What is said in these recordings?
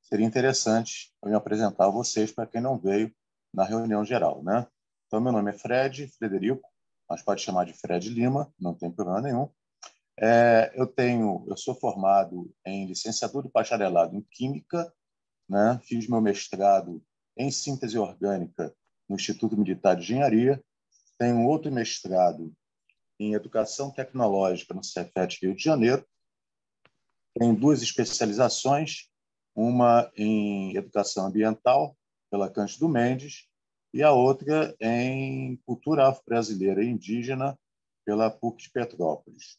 seria interessante eu me apresentar a vocês para quem não veio na reunião geral, né? Então, meu nome é Frederico, mas pode chamar de Fred Lima, não tem problema nenhum. Eu sou formado em licenciatura e bacharelado em Química, né? Fiz meu mestrado em Síntese Orgânica no Instituto Militar de Engenharia. Tenho outro mestrado em Educação Tecnológica no Cefet Rio de Janeiro. Tenho duas especializações, uma em Educação Ambiental, pela Cândido Mendes, e a outra em Cultura Afro-Brasileira e Indígena, pela PUC de Petrópolis.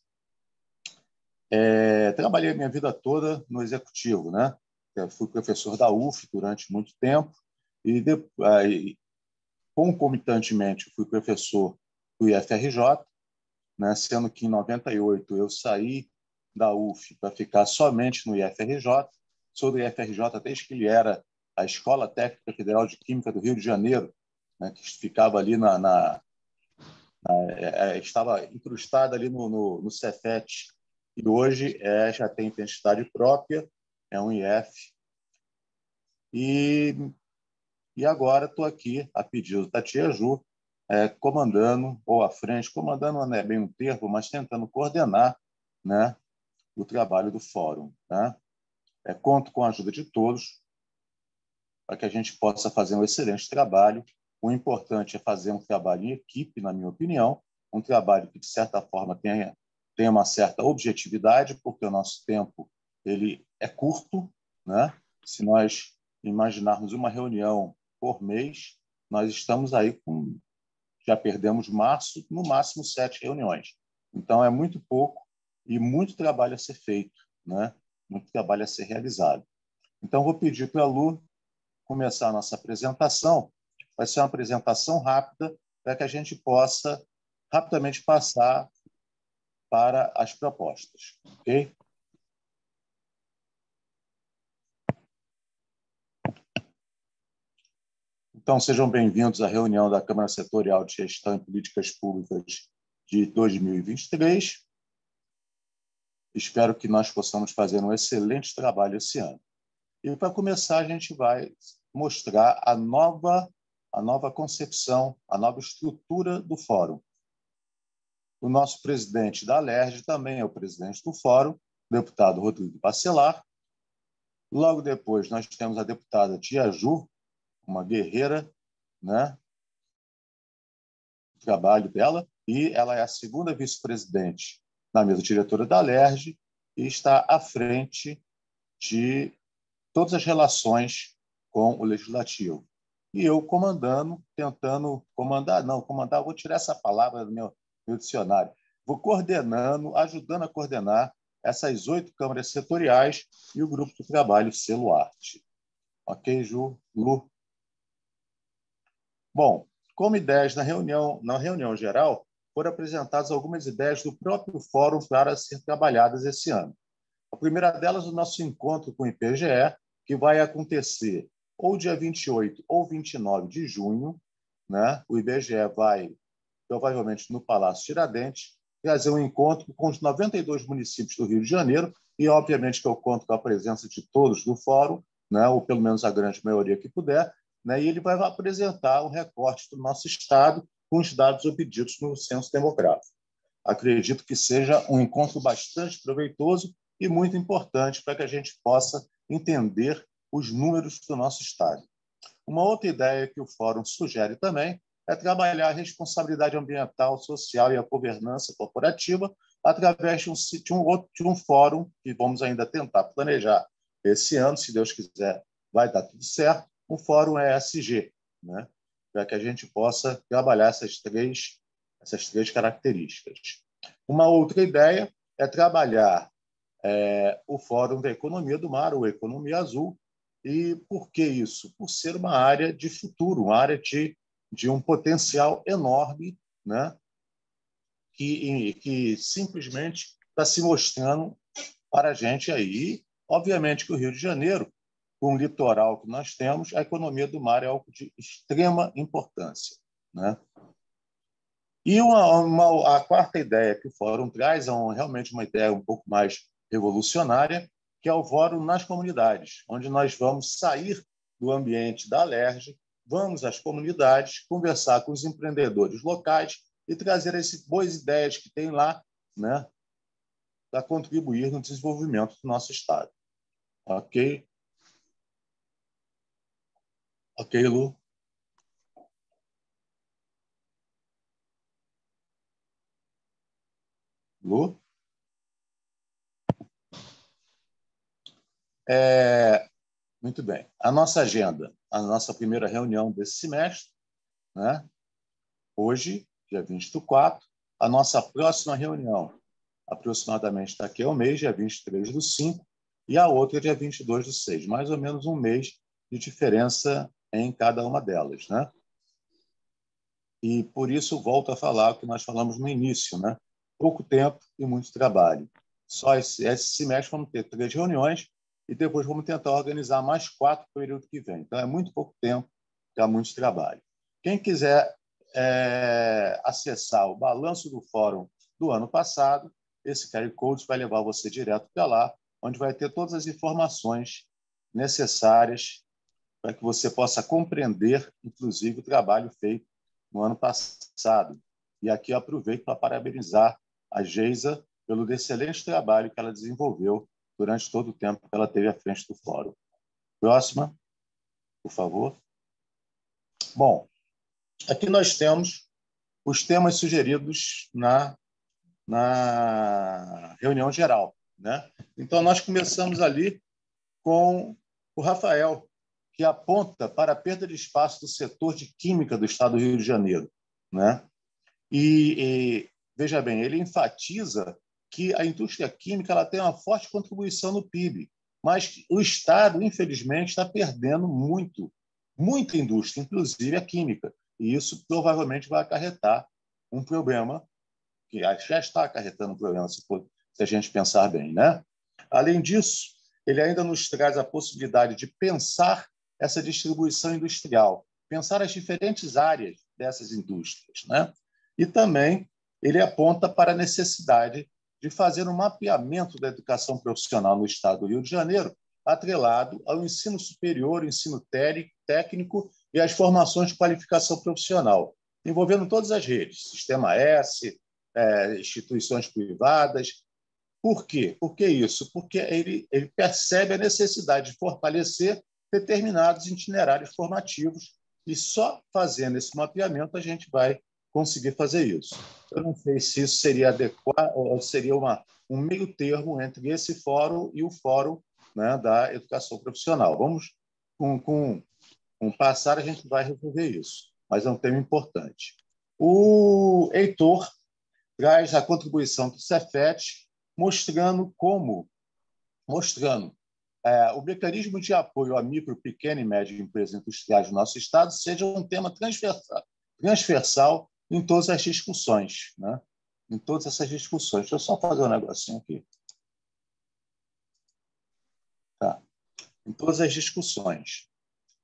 Trabalhei a minha vida toda no executivo, né? Eu fui professor da UF durante muito tempo e, concomitantemente, fui professor do IFRJ, né? Sendo que em 98 eu saí da UF para ficar somente no IFRJ. Sou do IFRJ desde que ele era a Escola Técnica Federal de Química do Rio de Janeiro, né? Que ficava ali estava incrustada ali no Cefet, e hoje já tem identidade própria, é um IF. E agora estou aqui, a pedido da tia Ju, comandando, ou à frente, comandando não é bem um termo, mas tentando coordenar, né, o trabalho do fórum. Né? Conto com a ajuda de todos para que a gente possa fazer um excelente trabalho. O importante é fazer um trabalho em equipe, na minha opinião, um trabalho que, de certa forma, tenha uma certa objetividade, porque o nosso tempo ele é curto. Né? Se nós imaginarmos uma reunião por mês, nós estamos aí já perdemos março, no máximo 7 reuniões. Então, é muito pouco e muito trabalho a ser feito, né? Muito trabalho a ser realizado. Então, vou pedir para a Lu começar a nossa apresentação. Vai ser uma apresentação rápida para que a gente possa rapidamente passar para as propostas. Ok? Então, sejam bem-vindos à reunião da Câmara Setorial de Gestão e Políticas Públicas de 2023. Espero que nós possamos fazer um excelente trabalho esse ano. E, para começar, a gente vai mostrar a nova concepção, a nova estrutura do Fórum. O nosso presidente da Alerj também é o presidente do Fórum, o deputado Rodrigo Bacelar. Logo depois, nós temos a deputada Tia Ju, uma guerreira, né? O trabalho dela, e ela é a segunda vice-presidente na mesa diretora da Alerj e está à frente de todas as relações com o Legislativo. E eu tentando comandar, vou tirar essa palavra do meu dicionário, vou coordenando, ajudando a coordenar essas 8 câmaras setoriais e o grupo de trabalho Celuarte. Ok, Ju? Lu? Bom, como ideias na reunião geral, foram apresentadas algumas ideias do próprio fórum para ser trabalhadas esse ano. A primeira delas, o nosso encontro com o IPGE, que vai acontecer ou dia 28 ou 29 de junho. Né? O IBGE vai, provavelmente no Palácio Tiradentes, fazer um encontro com os 92 municípios do Rio de Janeiro, e, obviamente, que eu conto com a presença de todos do fórum, né? Ou pelo menos a grande maioria que puder, né? E ele vai apresentar um recorte do nosso Estado com os dados obtidos no Censo Demográfico. Acredito que seja um encontro bastante proveitoso e muito importante para que a gente possa entender os números do nosso Estado. Uma outra ideia que o Fórum sugere também é trabalhar a responsabilidade ambiental, social e a governança corporativa através de um fórum que vamos ainda tentar planejar esse ano, se Deus quiser, vai dar tudo certo, um fórum ESG, né? Para que a gente possa trabalhar essas três características. Uma outra ideia é trabalhar o Fórum da Economia do Mar, ou Economia Azul. E por que isso? Por ser uma área de futuro, uma área de um potencial enorme, né? que simplesmente está se mostrando para a gente aí. Obviamente que o Rio de Janeiro, com o litoral que nós temos, a economia do mar é algo de extrema importância. Né? E a quarta ideia que o Fórum traz é realmente uma ideia um pouco mais revolucionária, que é o Fórum nas Comunidades, onde nós vamos sair do ambiente da Alerj, vamos às comunidades, conversar com os empreendedores locais e trazer essas boas ideias que tem lá, né, para contribuir no desenvolvimento do nosso Estado. Ok? Ok, Lu? Lu? Muito bem. A nossa agenda, a nossa primeira reunião desse semestre, né? Hoje, dia 24, a nossa próxima reunião, aproximadamente daqui a um mês, dia 23/5, e a outra dia 22/6, mais ou menos um mês de diferença em cada uma delas, né? E por isso volto a falar o que nós falamos no início, né? Pouco tempo e muito trabalho. Só esse semestre vamos ter 3 reuniões e depois vamos tentar organizar mais 4 no período que vem. Então é muito pouco tempo, dá muito trabalho. Quem quiser acessar o balanço do fórum do ano passado, esse QR Code vai levar você direto para lá, onde vai ter todas as informações necessárias para que você possa compreender, inclusive, o trabalho feito no ano passado. E aqui eu aproveito para parabenizar a Geisa pelo excelente trabalho que ela desenvolveu durante todo o tempo que ela teve à frente do fórum. Próxima, por favor. Bom, aqui nós temos os temas sugeridos na reunião geral, né? Então, nós começamos ali com o Rafael, que aponta para a perda de espaço do setor de química do Estado do Rio de Janeiro, né? Veja bem, ele enfatiza que a indústria química ela tem uma forte contribuição no PIB, mas o Estado, infelizmente, está perdendo muita indústria, inclusive a química, e isso provavelmente vai acarretar um problema, que já está acarretando um problema, se a gente pensar bem, né? Além disso, ele ainda nos traz a possibilidade de pensar essa distribuição industrial, pensar as diferentes áreas dessas indústrias, né? E também ele aponta para a necessidade de fazer um mapeamento da educação profissional no Estado do Rio de Janeiro, atrelado ao ensino superior, ensino técnico e às formações de qualificação profissional, envolvendo todas as redes, Sistema S, instituições privadas. Por quê? Por que isso? Porque ele percebe a necessidade de fortalecer determinados itinerários formativos e só fazendo esse mapeamento a gente vai conseguir fazer isso. Eu não sei se isso seria adequado ou seria um meio termo entre esse fórum e o fórum, né, da educação profissional. Vamos, com passar, a gente vai resolver isso, mas é um tema importante. O Heitor traz a contribuição do Cefet, mostrando o mecanismo de apoio à micro, pequena e média empresas industriais do nosso Estado seja um tema transversal em todas as discussões, né? Em todas essas discussões. Deixa eu só fazer um negocinho aqui. Tá? Em todas as discussões.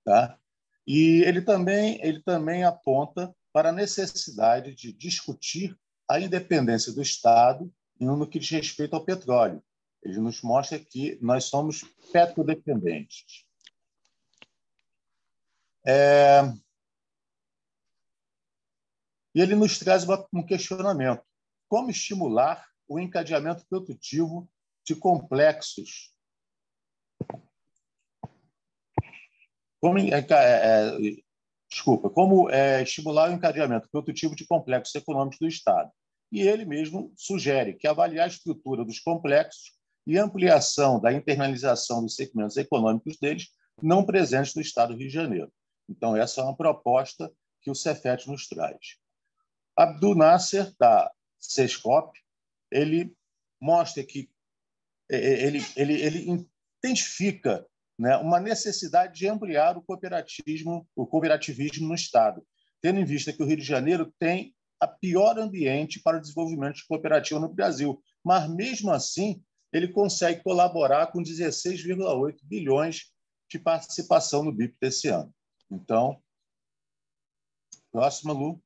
Tá? E ele também aponta para a necessidade de discutir a independência do Estado no que diz respeito ao petróleo. Ele nos mostra que nós somos petrodependentes. E ele nos traz um questionamento. Como estimular o encadeamento produtivo de complexos? Como estimular o encadeamento produtivo de complexos econômicos do Estado. E ele mesmo sugere que avaliar a estrutura dos complexos e ampliação da internalização dos segmentos econômicos deles não presentes no Estado do Rio de Janeiro. Então, essa é uma proposta que o Cefet nos traz. Abdul Nasser, da Sescop, ele mostra que ele identifica, né, uma necessidade de ampliar o cooperativismo no Estado, tendo em vista que o Rio de Janeiro tem a pior ambiente para o desenvolvimento de cooperativa no Brasil, mas, mesmo assim, ele consegue colaborar com 16,8 bilhões de participação no BIP desse ano. Então, próxima, Lu.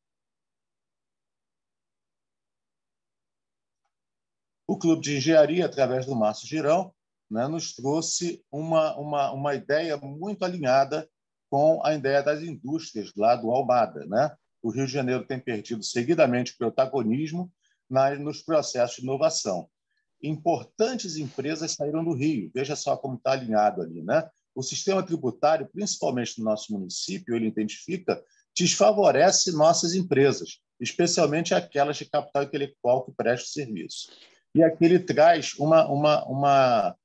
O Clube de Engenharia, através do Márcio Girão, né, nos trouxe uma ideia muito alinhada com a ideia das indústrias lá do Almada, né? O Rio de Janeiro tem perdido seguidamente protagonismo nos processos de inovação. Importantes empresas saíram do Rio. Veja só como está alinhado ali, né? O sistema tributário, principalmente no nosso município, ele identifica, desfavorece nossas empresas, especialmente aquelas de capital intelectual que prestam serviço. E aqui ele traz uma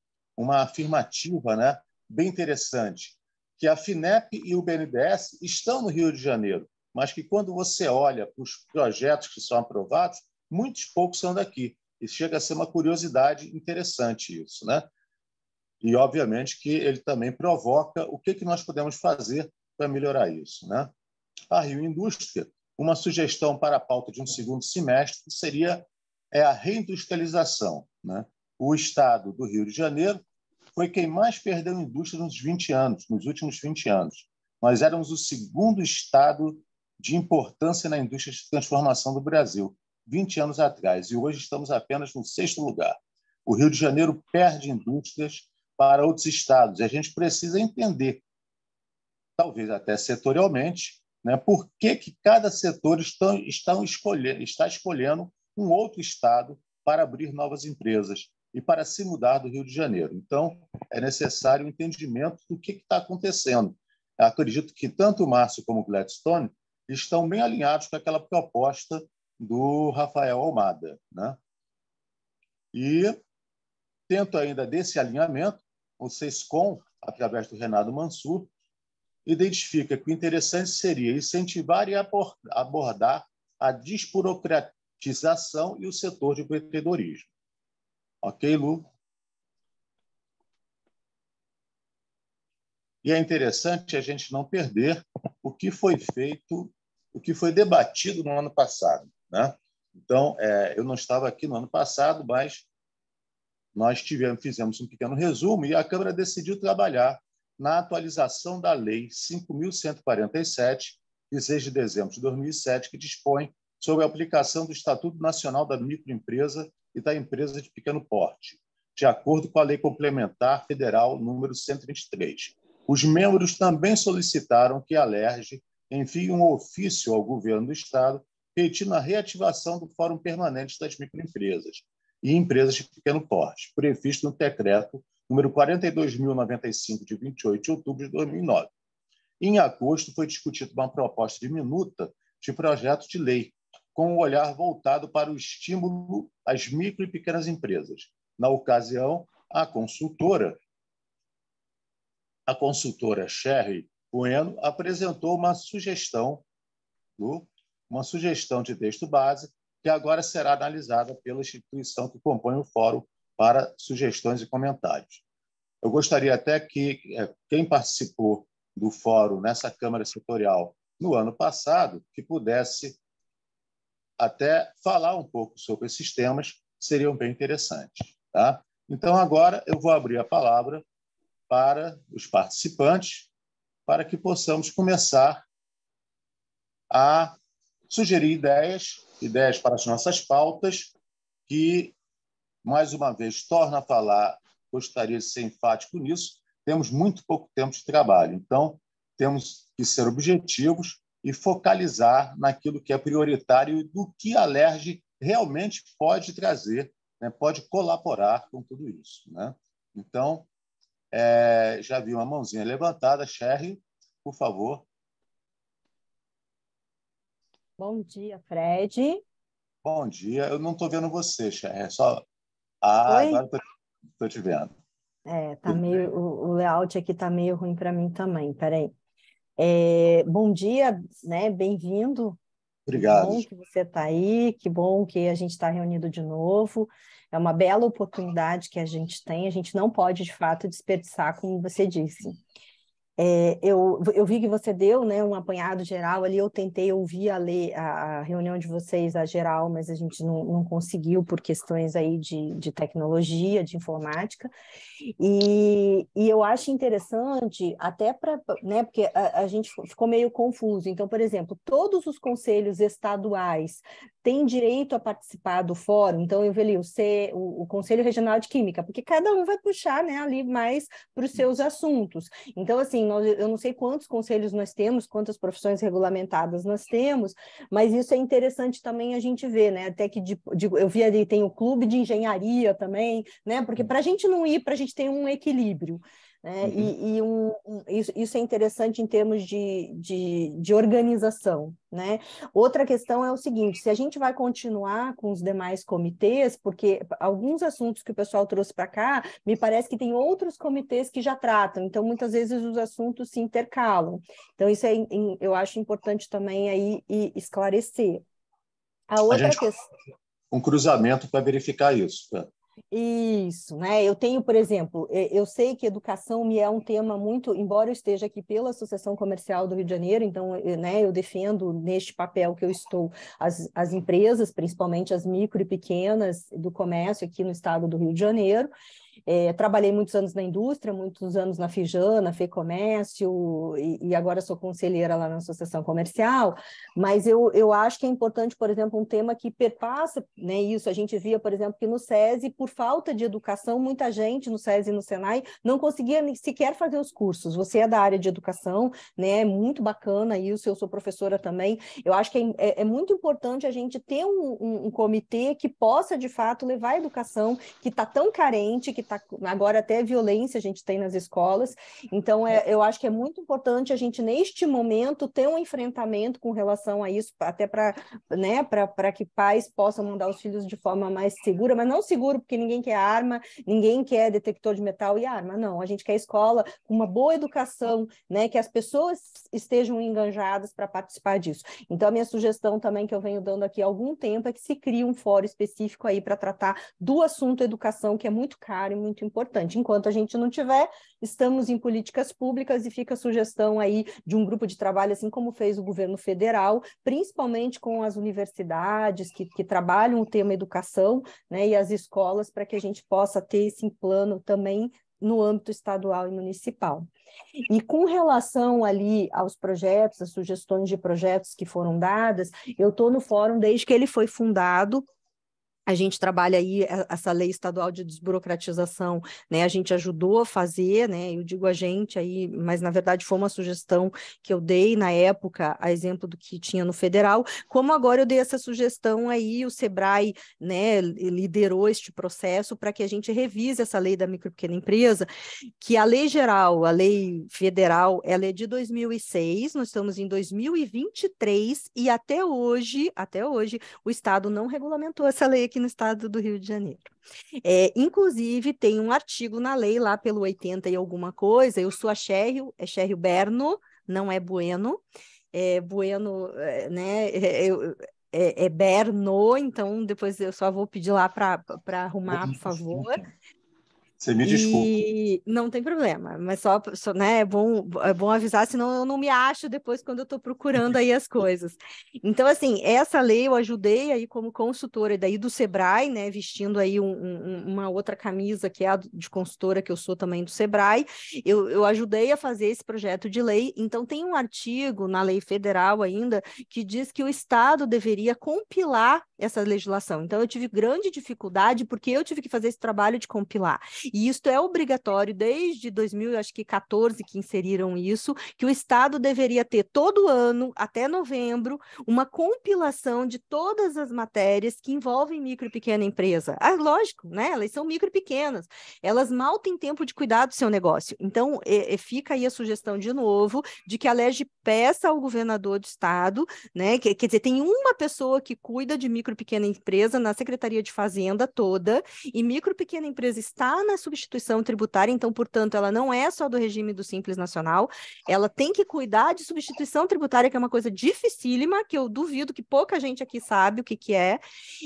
afirmativa, né, bem interessante, que a FINEP e o BNDES estão no Rio de Janeiro, mas que quando você olha para os projetos que são aprovados, muitos poucos são daqui. E chega a ser uma curiosidade interessante isso, né? E, obviamente, que ele também provoca o que nós podemos fazer para melhorar isso, né? A Rio Indústria, uma sugestão para a pauta de um segundo semestre seria a reindustrialização, né? O Estado do Rio de Janeiro foi quem mais perdeu indústria nos últimos 20 anos. Nós éramos o segundo estado de importância na indústria de transformação do Brasil, 20 anos atrás, e hoje estamos apenas no 6º lugar. O Rio de Janeiro perde indústrias para outros estados, e a gente precisa entender, talvez até setorialmente, né, por que cada setor está escolhendo um outro estado para abrir novas empresas e para se mudar do Rio de Janeiro. Então, é necessário um entendimento do que está acontecendo. Eu acredito que tanto o Márcio como o Gladstone estão bem alinhados com aquela proposta do Rafael Almada, né? E, dentro ainda desse alinhamento, o SESCOM, através do Renato Mansur, identifica que o interessante seria incentivar e abordar a desburocratização e o setor de empreendedorismo. Ok, Lu? E é interessante a gente não perder o que foi feito, o que foi debatido no ano passado, né? Então, eu não estava aqui no ano passado, mas nós fizemos um pequeno resumo e a Câmara decidiu trabalhar na atualização da Lei 5.147, de 6 de dezembro de 2007, que dispõe sobre a aplicação do Estatuto Nacional da Microempresa e da Empresa de Pequeno Porte, de acordo com a Lei Complementar Federal número 123. Os membros também solicitaram que a LERJ envie um ofício ao governo do Estado pedindo a reativação do Fórum Permanente das Microempresas e Empresas de Pequeno Porte, previsto no decreto número 42.095, de 28 de outubro de 2009. Em agosto, foi discutida uma proposta de minuta de projeto de lei, com um olhar voltado para o estímulo às micro e pequenas empresas. Na ocasião, a consultora Sherry Bueno apresentou uma sugestão de texto base que agora será analisada pela instituição que compõe o fórum para sugestões e comentários. Eu gostaria até que quem participou do fórum nessa Câmara Setorial no ano passado, que pudesse até falar um pouco sobre esses temas, seriam bem interessantes. Tá? Então, agora eu vou abrir a palavra para os participantes, para que possamos começar a sugerir ideias para as nossas pautas, que, mais uma vez, torna a falar, gostaria de ser enfático nisso, temos muito pouco tempo de trabalho, então temos que ser objetivos e focalizar naquilo que é prioritário e do que a LERJ realmente pode trazer, né, pode colaborar com tudo isso, né? Então, já vi uma mãozinha levantada. Sherry, por favor. Bom dia, Fred. Bom dia. Eu não estou vendo você, Sherry. É só... agora estou te vendo. Tá meio, o layout aqui está meio ruim para mim também. Peraí. Bom dia, né? Bem-vindo. Obrigado. Que bom que você está aí, que bom que a gente está reunido de novo. É uma bela oportunidade que a gente tem, a gente não pode, de fato, desperdiçar, como você disse. Eu vi que você deu, né, um apanhado geral ali, eu tentei ouvir a reunião de vocês, a geral, mas a gente não conseguiu por questões aí de tecnologia, de informática, e eu acho interessante, até para, né, porque a gente ficou meio confuso. Então, por exemplo, todos os conselhos estaduais têm direito a participar do fórum. Então, eu vi ali o Conselho Regional de Química, porque cada um vai puxar, né, ali mais para os seus assuntos. Então, assim, eu não sei quantos conselhos nós temos, quantas profissões regulamentadas nós temos, mas isso é interessante também a gente ver, né? Até que eu vi ali, tem o clube de engenharia também, né? Porque para a gente não ir, para a gente ter um equilíbrio. Né? Isso é interessante em termos de organização. Né? Outra questão é o seguinte: se a gente vai continuar com os demais comitês, porque alguns assuntos que o pessoal trouxe para cá, me parece que tem outros comitês que já tratam, então muitas vezes os assuntos se intercalam. Então, isso eu acho importante também aí esclarecer. A A outra gente questão. um cruzamento para verificar isso. Tá? Isso, né? Eu tenho, por exemplo, eu sei que educação me é um tema muito, embora eu esteja aqui pela Associação Comercial do Rio de Janeiro, então, né, eu defendo neste papel que eu estou as empresas, principalmente as micro e pequenas do comércio aqui no estado do Rio de Janeiro. Trabalhei muitos anos na indústria, muitos anos na Fijan, na FEComércio, e agora sou conselheira lá na Associação Comercial, mas eu acho que é importante, por exemplo, um tema que perpassa, né, isso. A gente via, por exemplo, que no SESI, por falta de educação, muita gente no SESI e no SENAI não conseguia sequer fazer os cursos. Você é da área de educação, né, muito bacana isso, eu sou professora também. Eu acho que é muito importante a gente ter um comitê que possa, de fato, levar a educação, que está tão carente, que está agora até violência a gente tem nas escolas. Então, eu acho que é muito importante a gente, neste momento, ter um enfrentamento com relação a isso, até para, né, para que pais possam mandar os filhos de forma mais segura, mas não seguro porque ninguém quer arma, ninguém quer detector de metal e arma, não. A gente quer escola com uma boa educação, né, que as pessoas estejam engajadas para participar disso. Então, a minha sugestão também, que eu venho dando aqui há algum tempo, é que se crie um fórum específico aí para tratar do assunto educação, que é muito caro e muito importante. Enquanto a gente não tiver, estamos em políticas públicas, e fica a sugestão aí de um grupo de trabalho, assim como fez o governo federal, principalmente com as universidades que trabalham o tema educação, né, e as escolas, para que a gente possa ter esse plano também no âmbito estadual e municipal. E com relação ali aos projetos, as sugestões de projetos que foram dadas, eu estou no fórum desde que ele foi fundado. A gente trabalha aí essa lei estadual de desburocratização, né? A gente ajudou a fazer, né? Eu digo a gente aí, mas na verdade foi uma sugestão que eu dei na época, a exemplo do que tinha no federal. Como agora eu dei essa sugestão aí, o Sebrae, né, liderou este processo para que a gente revise essa lei da micro e pequena empresa, que a lei geral, a lei federal, ela é de 2006, nós estamos em 2023 e até hoje, o Estado não regulamentou essa lei aqui no estado do Rio de Janeiro. Inclusive, tem um artigo na lei lá pelo 80 e alguma coisa, eu sou a Sherry, é Sherry Berno, não é Bueno, Bueno, né, é Berno, então depois eu só vou pedir lá para arrumar, por favor. Você me desculpa. E não tem problema, mas só né, é bom avisar, senão eu não me acho depois quando eu estou procurando aí as coisas. Então, assim, essa lei eu ajudei aí como consultora daí do Sebrae, né, vestindo aí uma outra camisa que é a de consultora que eu sou também do Sebrae, eu ajudei a fazer esse projeto de lei. Então, tem um artigo na lei federal ainda que diz que o Estado deveria compilar essa legislação. Então, eu tive grande dificuldade porque eu tive que fazer esse trabalho de compilar. E isso é obrigatório desde 2014 que inseriram isso, que o Estado deveria ter todo ano, até novembro, uma compilação de todas as matérias que envolvem micro e pequena empresa. Lógico, né? Elas são micro e pequenas, elas mal têm tempo de cuidar do seu negócio. Então, fica aí a sugestão de novo de que a LERJ peça ao governador do Estado, né? Quer dizer, tem uma pessoa que cuida de micro e pequena empresa na Secretaria de Fazenda toda, e micro e pequena empresa está na é substituição tributária, então, portanto, ela não é só do regime do Simples Nacional, ela tem que cuidar de substituição tributária, que é uma coisa dificílima, que eu duvido que pouca gente aqui sabe o que que é,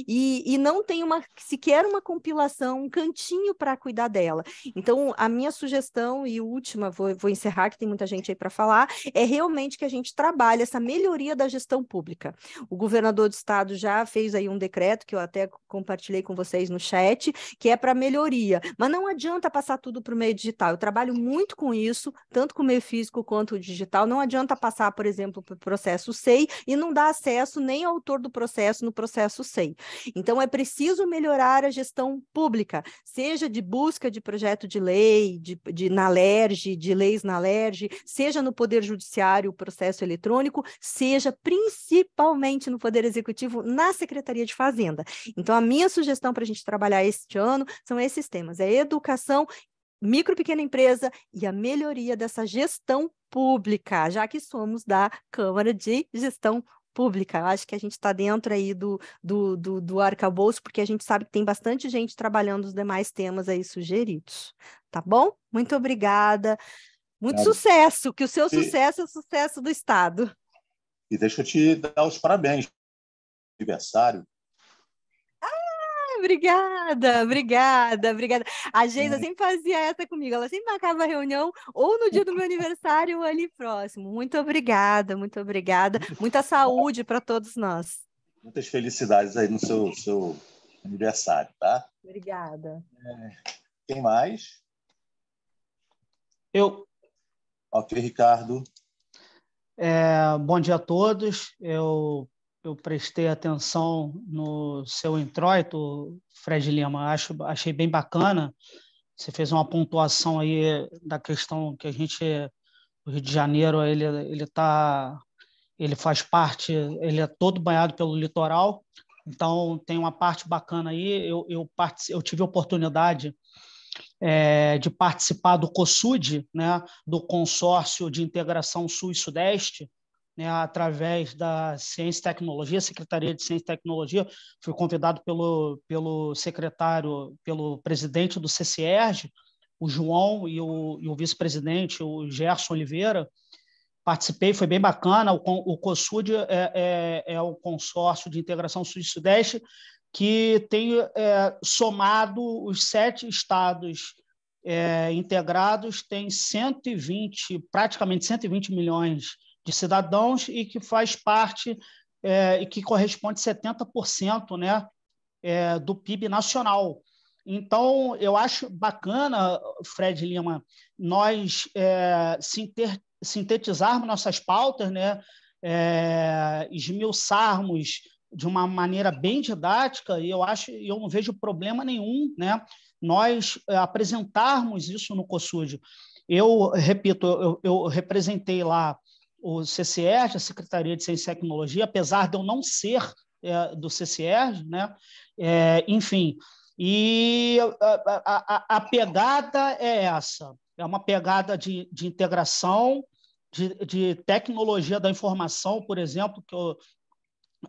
e não tem sequer uma compilação, um cantinho para cuidar dela. Então, a minha sugestão, e última, vou encerrar, que tem muita gente aí para falar, é realmente que a gente trabalhe essa melhoria da gestão pública. O governador do estado já fez aí um decreto, que eu até compartilhei com vocês no chat, que é para melhoria, mas não adianta passar tudo para o meio digital. Eu trabalho muito com isso, tanto com o meio físico quanto o digital. Não adianta passar, por exemplo, para o processo SEI e não dar acesso nem ao autor do processo no processo SEI. Então, é preciso melhorar a gestão pública, seja de busca de projeto de lei, na LERJ, de leis na LERJ, seja no Poder Judiciário, o processo eletrônico, seja principalmente no Poder Executivo, na Secretaria de Fazenda. Então, a minha sugestão para a gente trabalhar este ano são esses temas: é educação, micro e pequena empresa e a melhoria dessa gestão pública, já que somos da Câmara de Gestão Pública. Eu acho que a gente está dentro aí do arcabouço, porque a gente sabe que tem bastante gente trabalhando os demais temas aí sugeridos. Tá bom? Muito obrigada. Muito Obrigado. sucesso, que o seu E, sucesso é o sucesso do Estado. e deixa eu te dar os parabéns. Aniversário. Obrigada, obrigada, obrigada. A Geisa sempre fazia essa comigo, ela sempre marcava a reunião ou no dia do meu aniversário ou ali próximo. Muito obrigada, muito obrigada. Muita saúde para todos nós. Muitas felicidades aí no seu aniversário, tá? Obrigada. Quem mais? Eu. Ok, Ricardo. Bom dia a todos. Eu prestei atenção no seu introito, Fred Lima. Achei bem bacana. Você fez uma pontuação aí da questão que o Rio de Janeiro, ele faz parte, ele é todo banhado pelo litoral. Então tem uma parte bacana aí. Eu tive a oportunidade de participar do COSUD, né, do Consórcio de Integração Sul e Sudeste, né, através da Ciência e Tecnologia, Secretaria de Ciência e Tecnologia. Fui convidado pelo secretário, pelo presidente do CCERJ, o João, e o vice-presidente, o Gerson Oliveira. Participei, foi bem bacana. O COSUD é o Consórcio de Integração Sul e Sudeste, que tem somado os 7 estados integrados, tem 120, praticamente 120 milhões de cidadãos e que faz parte e que corresponde a 70%, né, do PIB nacional. Então, eu acho bacana, Fred Lima, nós sintetizarmos nossas pautas, né, esmiuçarmos de uma maneira bem didática, e eu não vejo problema nenhum, né, nós apresentarmos isso no COSUD. Eu repito, eu representei lá o CCERJ, a Secretaria de Ciência e Tecnologia, apesar de eu não ser do CCERJ, né, enfim, e a pegada é essa, é uma pegada de integração, de tecnologia da informação, por exemplo, que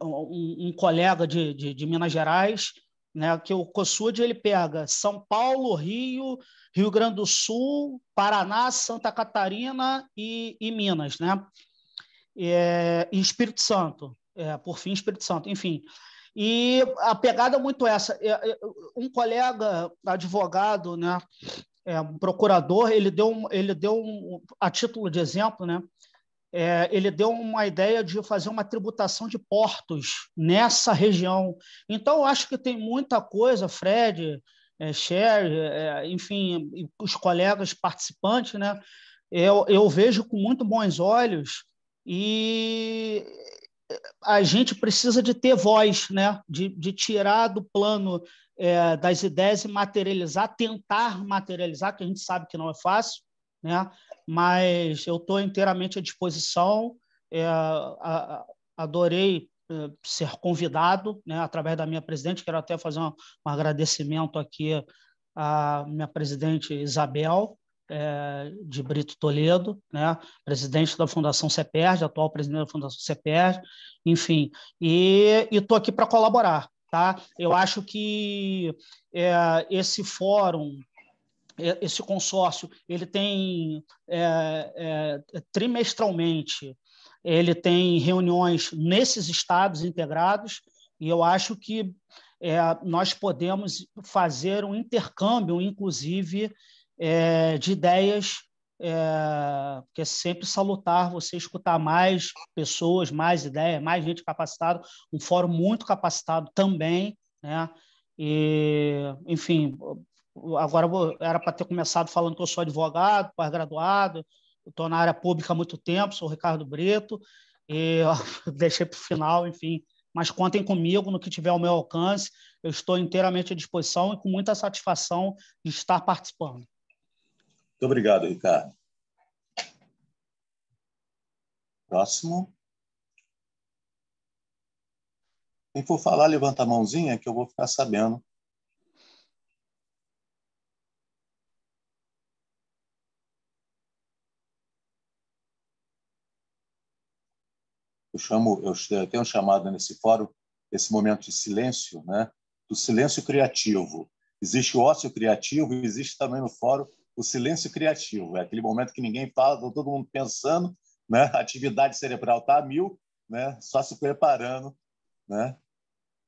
um colega de Minas Gerais, né, que o COSUD ele pega São Paulo, Rio, Rio Grande do Sul, Paraná, Santa Catarina e Minas, né? E Espírito Santo, por fim, Espírito Santo, enfim. E a pegada é muito essa. Um colega advogado, né, um procurador, ele deu a título de exemplo, né, ele deu uma ideia de fazer uma tributação de portos nessa região. Então, eu acho que tem muita coisa, Fred, Sherry, enfim, os colegas participantes, né? Eu vejo com muito bons olhos e a gente precisa de ter voz, né? De tirar do plano das ideias e materializar, tentar materializar, que a gente sabe que não é fácil, né? Mas eu estou inteiramente à disposição. Adorei ser convidado, né, através da minha presidente. Quero até fazer um agradecimento aqui à minha presidente Isabel de Brito Toledo, né, presidente da Fundação CEPERJ, atual presidente da Fundação CEPERJ, enfim, e estou aqui para colaborar. Tá? Eu acho que esse fórum esse consórcio ele tem trimestralmente, ele tem reuniões nesses estados integrados, e eu acho que nós podemos fazer um intercâmbio, inclusive, de ideias, porque é sempre salutar você escutar mais pessoas, mais ideias, mais gente capacitada, um fórum muito capacitado também, né? E, enfim, agora era para ter começado falando que eu sou advogado, pós-graduado, estou na área pública há muito tempo, sou o Ricardo Brito, e deixei para o final, enfim, mas contem comigo no que tiver ao meu alcance, eu estou inteiramente à disposição e com muita satisfação de estar participando. Muito obrigado, Ricardo. Próximo. Quem for falar, levanta a mãozinha que eu vou ficar sabendo. Eu tenho chamado nesse fórum esse momento de silêncio, né? Do silêncio criativo. Existe o ócio criativo e existe também no fórum o silêncio criativo. É aquele momento que ninguém fala, está todo mundo pensando, né? A atividade cerebral está a mil, né? Só se preparando, né?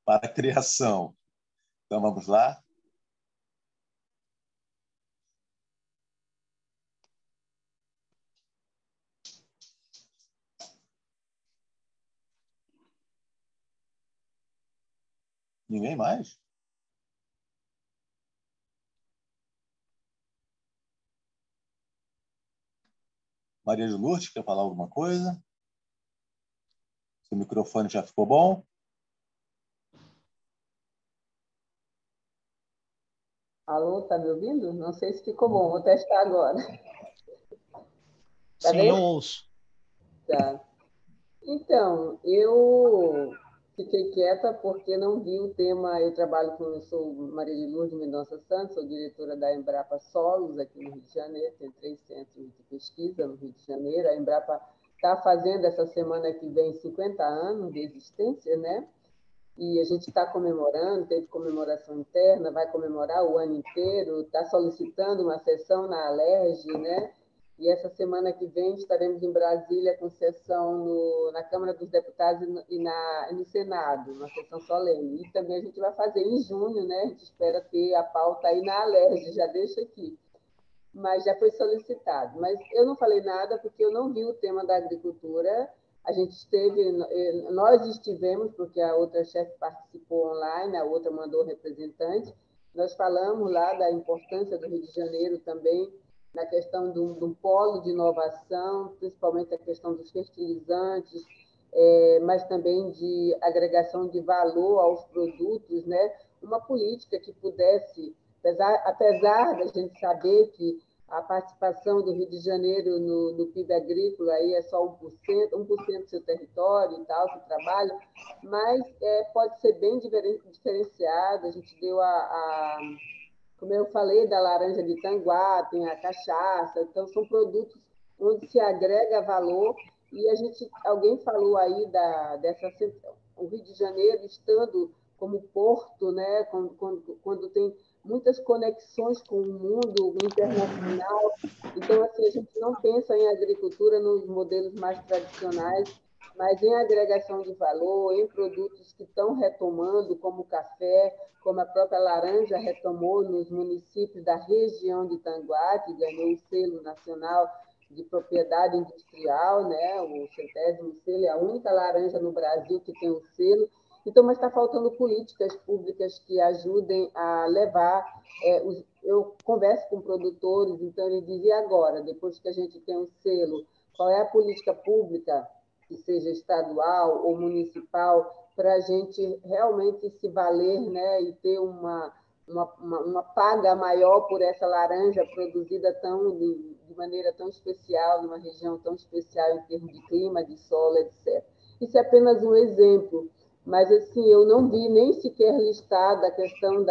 Para a criação. Então, vamos lá. Ninguém mais? Maria de Lourdes, quer falar alguma coisa? Seu microfone já ficou bom? Alô, tá me ouvindo? Não sei se ficou bom, vou testar agora. Tá Sim, bem? eu ouço. Tá. Então, eu fiquei quieta porque não vi o tema. Eu sou Maria de Lourdes Mendonça Santos, sou diretora da Embrapa Solos, aqui no Rio de Janeiro, tem 3 centros de pesquisa no Rio de Janeiro. A Embrapa está fazendo essa semana que vem 50 anos de existência, né? E a gente está comemorando, teve comemoração interna, vai comemorar o ano inteiro, está solicitando uma sessão na Alerj, né? E essa semana que vem estaremos em Brasília com sessão na Câmara dos Deputados e no Senado, uma sessão solene. E também a gente vai fazer em junho, né? A gente espera ter a pauta aí na Alerj, já deixa aqui. Mas já foi solicitado. Mas eu não falei nada porque eu não vi o tema da agricultura. A gente esteve, nós estivemos, porque a outra chefe participou online, a outra mandou representante. Nós falamos lá da importância do Rio de Janeiro também na questão do polo de inovação, principalmente a questão dos fertilizantes, mas também de agregação de valor aos produtos, né? Uma política que pudesse, apesar da gente saber que a participação do Rio de Janeiro no PIB agrícola aí é só 1% do seu território e tal, que trabalha, mas pode ser bem diferenciado. A gente deu como eu falei, da laranja de Tanguá, tem a cachaça, então são produtos onde se agrega valor. E alguém falou aí o Rio de Janeiro estando como porto, né, quando tem muitas conexões com o mundo internacional. Então, assim, a gente não pensa em agricultura nos modelos mais tradicionais, mas em agregação de valor, em produtos que estão retomando, como o café, como a própria laranja retomou nos municípios da região de Tanguá, que ganhou o selo nacional de propriedade industrial, né? O 100º selo, é a única laranja no Brasil que tem o selo. Então, mas está faltando políticas públicas que ajudem a levar. Eu converso com produtores, então eles dizem, e agora, depois que a gente tem um selo, qual é a política pública, que seja estadual ou municipal, para a gente realmente se valer, né, e ter uma paga maior por essa laranja produzida de maneira tão especial, numa região tão especial em termos de clima, de solo, etc. Isso é apenas um exemplo, mas assim, eu não vi nem sequer listada a questão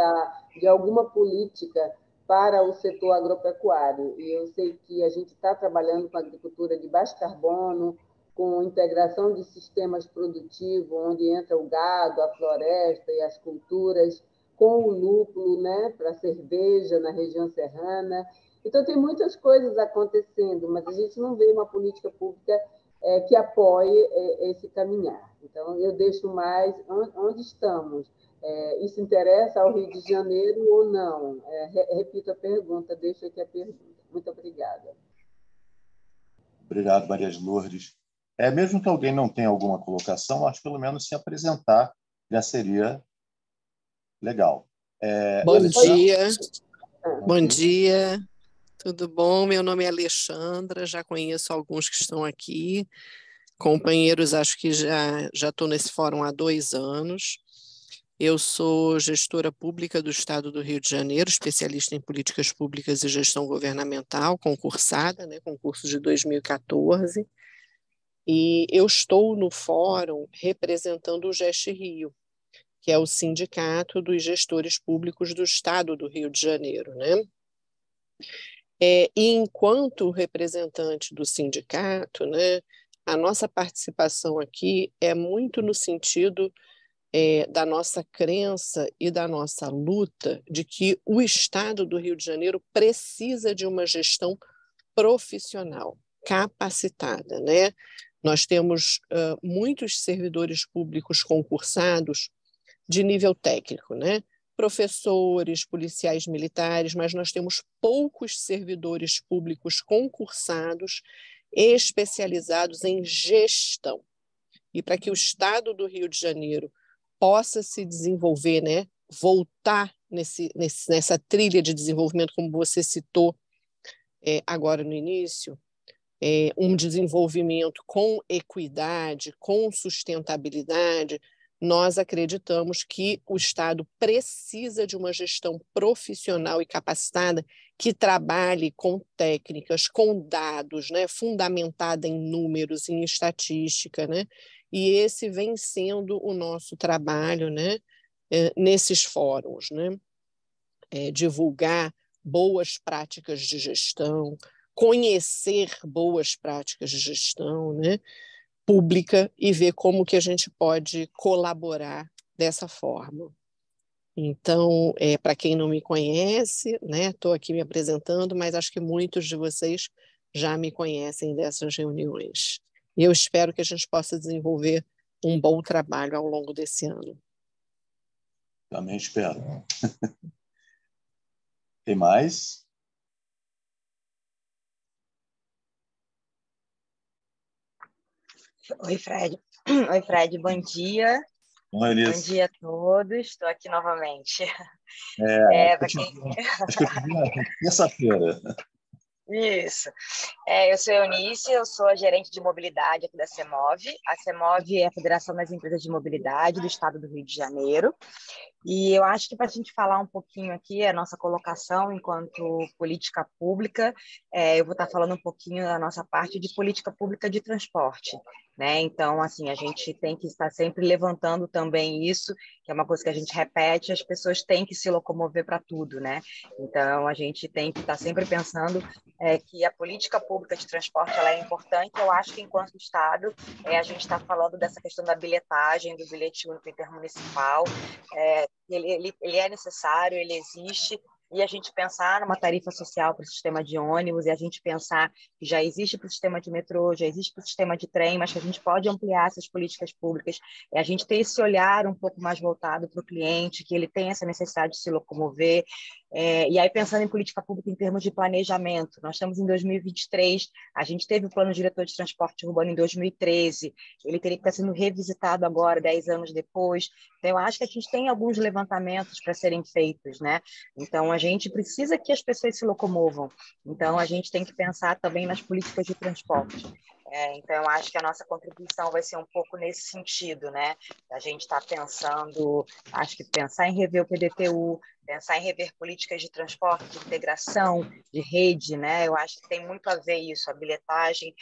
de alguma política para o setor agropecuário. E eu sei que a gente está trabalhando com agricultura de baixo carbono, com integração de sistemas produtivos, onde entra o gado, a floresta e as culturas, com o lúpulo, né, para cerveja na região serrana. Então, tem muitas coisas acontecendo, mas a gente não vê uma política pública que apoie esse caminhar. Então, eu deixo mais onde estamos. Isso interessa ao Rio de Janeiro ou não? Repito a pergunta, deixo aqui a pergunta. Muito obrigada. Obrigado, Maria de Lourdes. Mesmo que alguém não tenha alguma colocação, acho que pelo menos se apresentar já seria legal. Bom dia. Bom dia. dia. Tudo bom? Meu nome é Alexandra, já conheço alguns que estão aqui. Companheiros, acho que já estou nesse fórum há 2 anos. Eu sou gestora pública do Estado do Rio de Janeiro, especialista em políticas públicas e gestão governamental, concursada, né, concurso de 2014. E eu estou no fórum representando o GEST Rio, que é o Sindicato dos Gestores Públicos do Estado do Rio de Janeiro, né? E enquanto representante do sindicato, né, a nossa participação aqui é muito no sentido da nossa crença e da nossa luta de que o Estado do Rio de Janeiro precisa de uma gestão profissional, capacitada, né? Nós temos muitos servidores públicos concursados de nível técnico, né? Professores, policiais militares, mas nós temos poucos servidores públicos concursados especializados em gestão. E para que o Estado do Rio de Janeiro possa se desenvolver, né, voltar nessa trilha de desenvolvimento, como você citou agora no início, um desenvolvimento com equidade, com sustentabilidade, nós acreditamos que o Estado precisa de uma gestão profissional e capacitada que trabalhe com técnicas, com dados, né, fundamentada em números, em estatística, né? E esse vem sendo o nosso trabalho, né, nesses fóruns, né? Divulgar boas práticas de gestão, conhecer boas práticas de gestão, né, pública e ver como que a gente pode colaborar dessa forma. Então, para quem não me conhece, né, estou aqui me apresentando, mas acho que muitos de vocês já me conhecem dessas reuniões. E eu espero que a gente possa desenvolver um bom trabalho ao longo desse ano. Também espero. Tem mais? Oi, Fred. Oi, Fred, bom dia. Bom dia a todos. Estou aqui novamente. Acho que eu te vi na terça-feira. Isso. Eu sou Eunice, eu sou a gerente de mobilidade aqui da CEMOV. A CEMOV é a Federação das Empresas de Mobilidade do Estado do Rio de Janeiro. E eu acho que para a gente falar um pouquinho aqui, a nossa colocação enquanto política pública, eu vou estar falando um pouquinho da nossa parte de política pública de transporte, né? Então, assim, a gente tem que estar sempre levantando também isso, que é uma coisa que a gente repete, as pessoas têm que se locomover para tudo, né? Então, a gente tem que estar sempre pensando que a política pública de transporte ela é importante. Eu acho que, enquanto Estado, a gente está falando dessa questão da bilhetagem, do bilhete único intermunicipal, ele é necessário, ele existe, e a gente pensar numa tarifa social para o sistema de ônibus, e a gente pensar que já existe para o sistema de metrô, já existe para o sistema de trem, mas que a gente pode ampliar essas políticas públicas, a gente ter esse olhar um pouco mais voltado para o cliente, que ele tem essa necessidade de se locomover, e aí pensando em política pública em termos de planejamento, nós estamos em 2023, a gente teve o Plano Diretor de Transporte Urbano em 2013, ele teria que estar sendo revisitado agora, 10 anos depois, então eu acho que a gente tem alguns levantamentos para serem feitos, né? Então a gente precisa que as pessoas se locomovam, então a gente tem que pensar também nas políticas de transporte. Então, eu acho que a nossa contribuição vai ser um pouco nesse sentido, né? A gente está pensando, acho que pensar em rever o PDTU, pensar em rever políticas de transporte, de integração, de rede, né? Eu acho que tem muito a ver isso, a bilhetagem,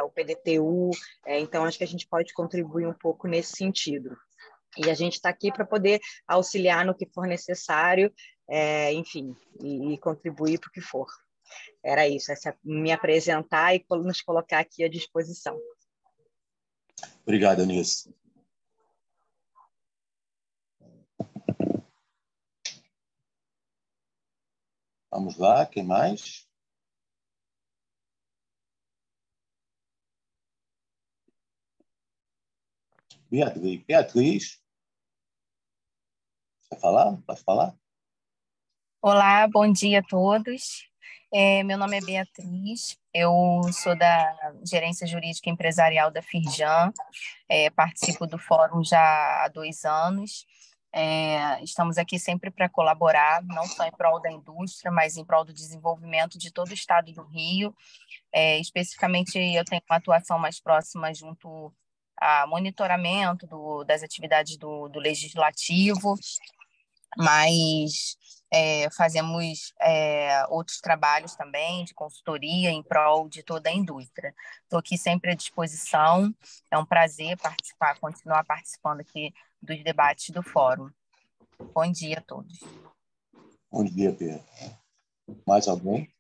o PDTU, então acho que a gente pode contribuir um pouco nesse sentido. E a gente está aqui para poder auxiliar no que for necessário, enfim, e contribuir para o que for. Era isso, me apresentar e nos colocar aqui à disposição. Obrigado, Eunice. Vamos lá, quem mais? Beatriz, quer falar? Pode falar? Olá, bom dia a todos. Meu nome é Beatriz, eu sou da Gerência Jurídica Empresarial da Firjan, participo do fórum já há 2 anos. Estamos aqui sempre para colaborar, não só em prol da indústria, mas em prol do desenvolvimento de todo o estado do Rio. Especificamente, eu tenho uma atuação mais próxima junto a monitoramento das atividades do Legislativo, mas fazemos outros trabalhos também de consultoria em prol de toda a indústria. Estou aqui sempre à disposição, é um prazer continuar participando aqui dos debates do fórum. Bom dia a todos. Bom dia, Pedro. Mais alguém?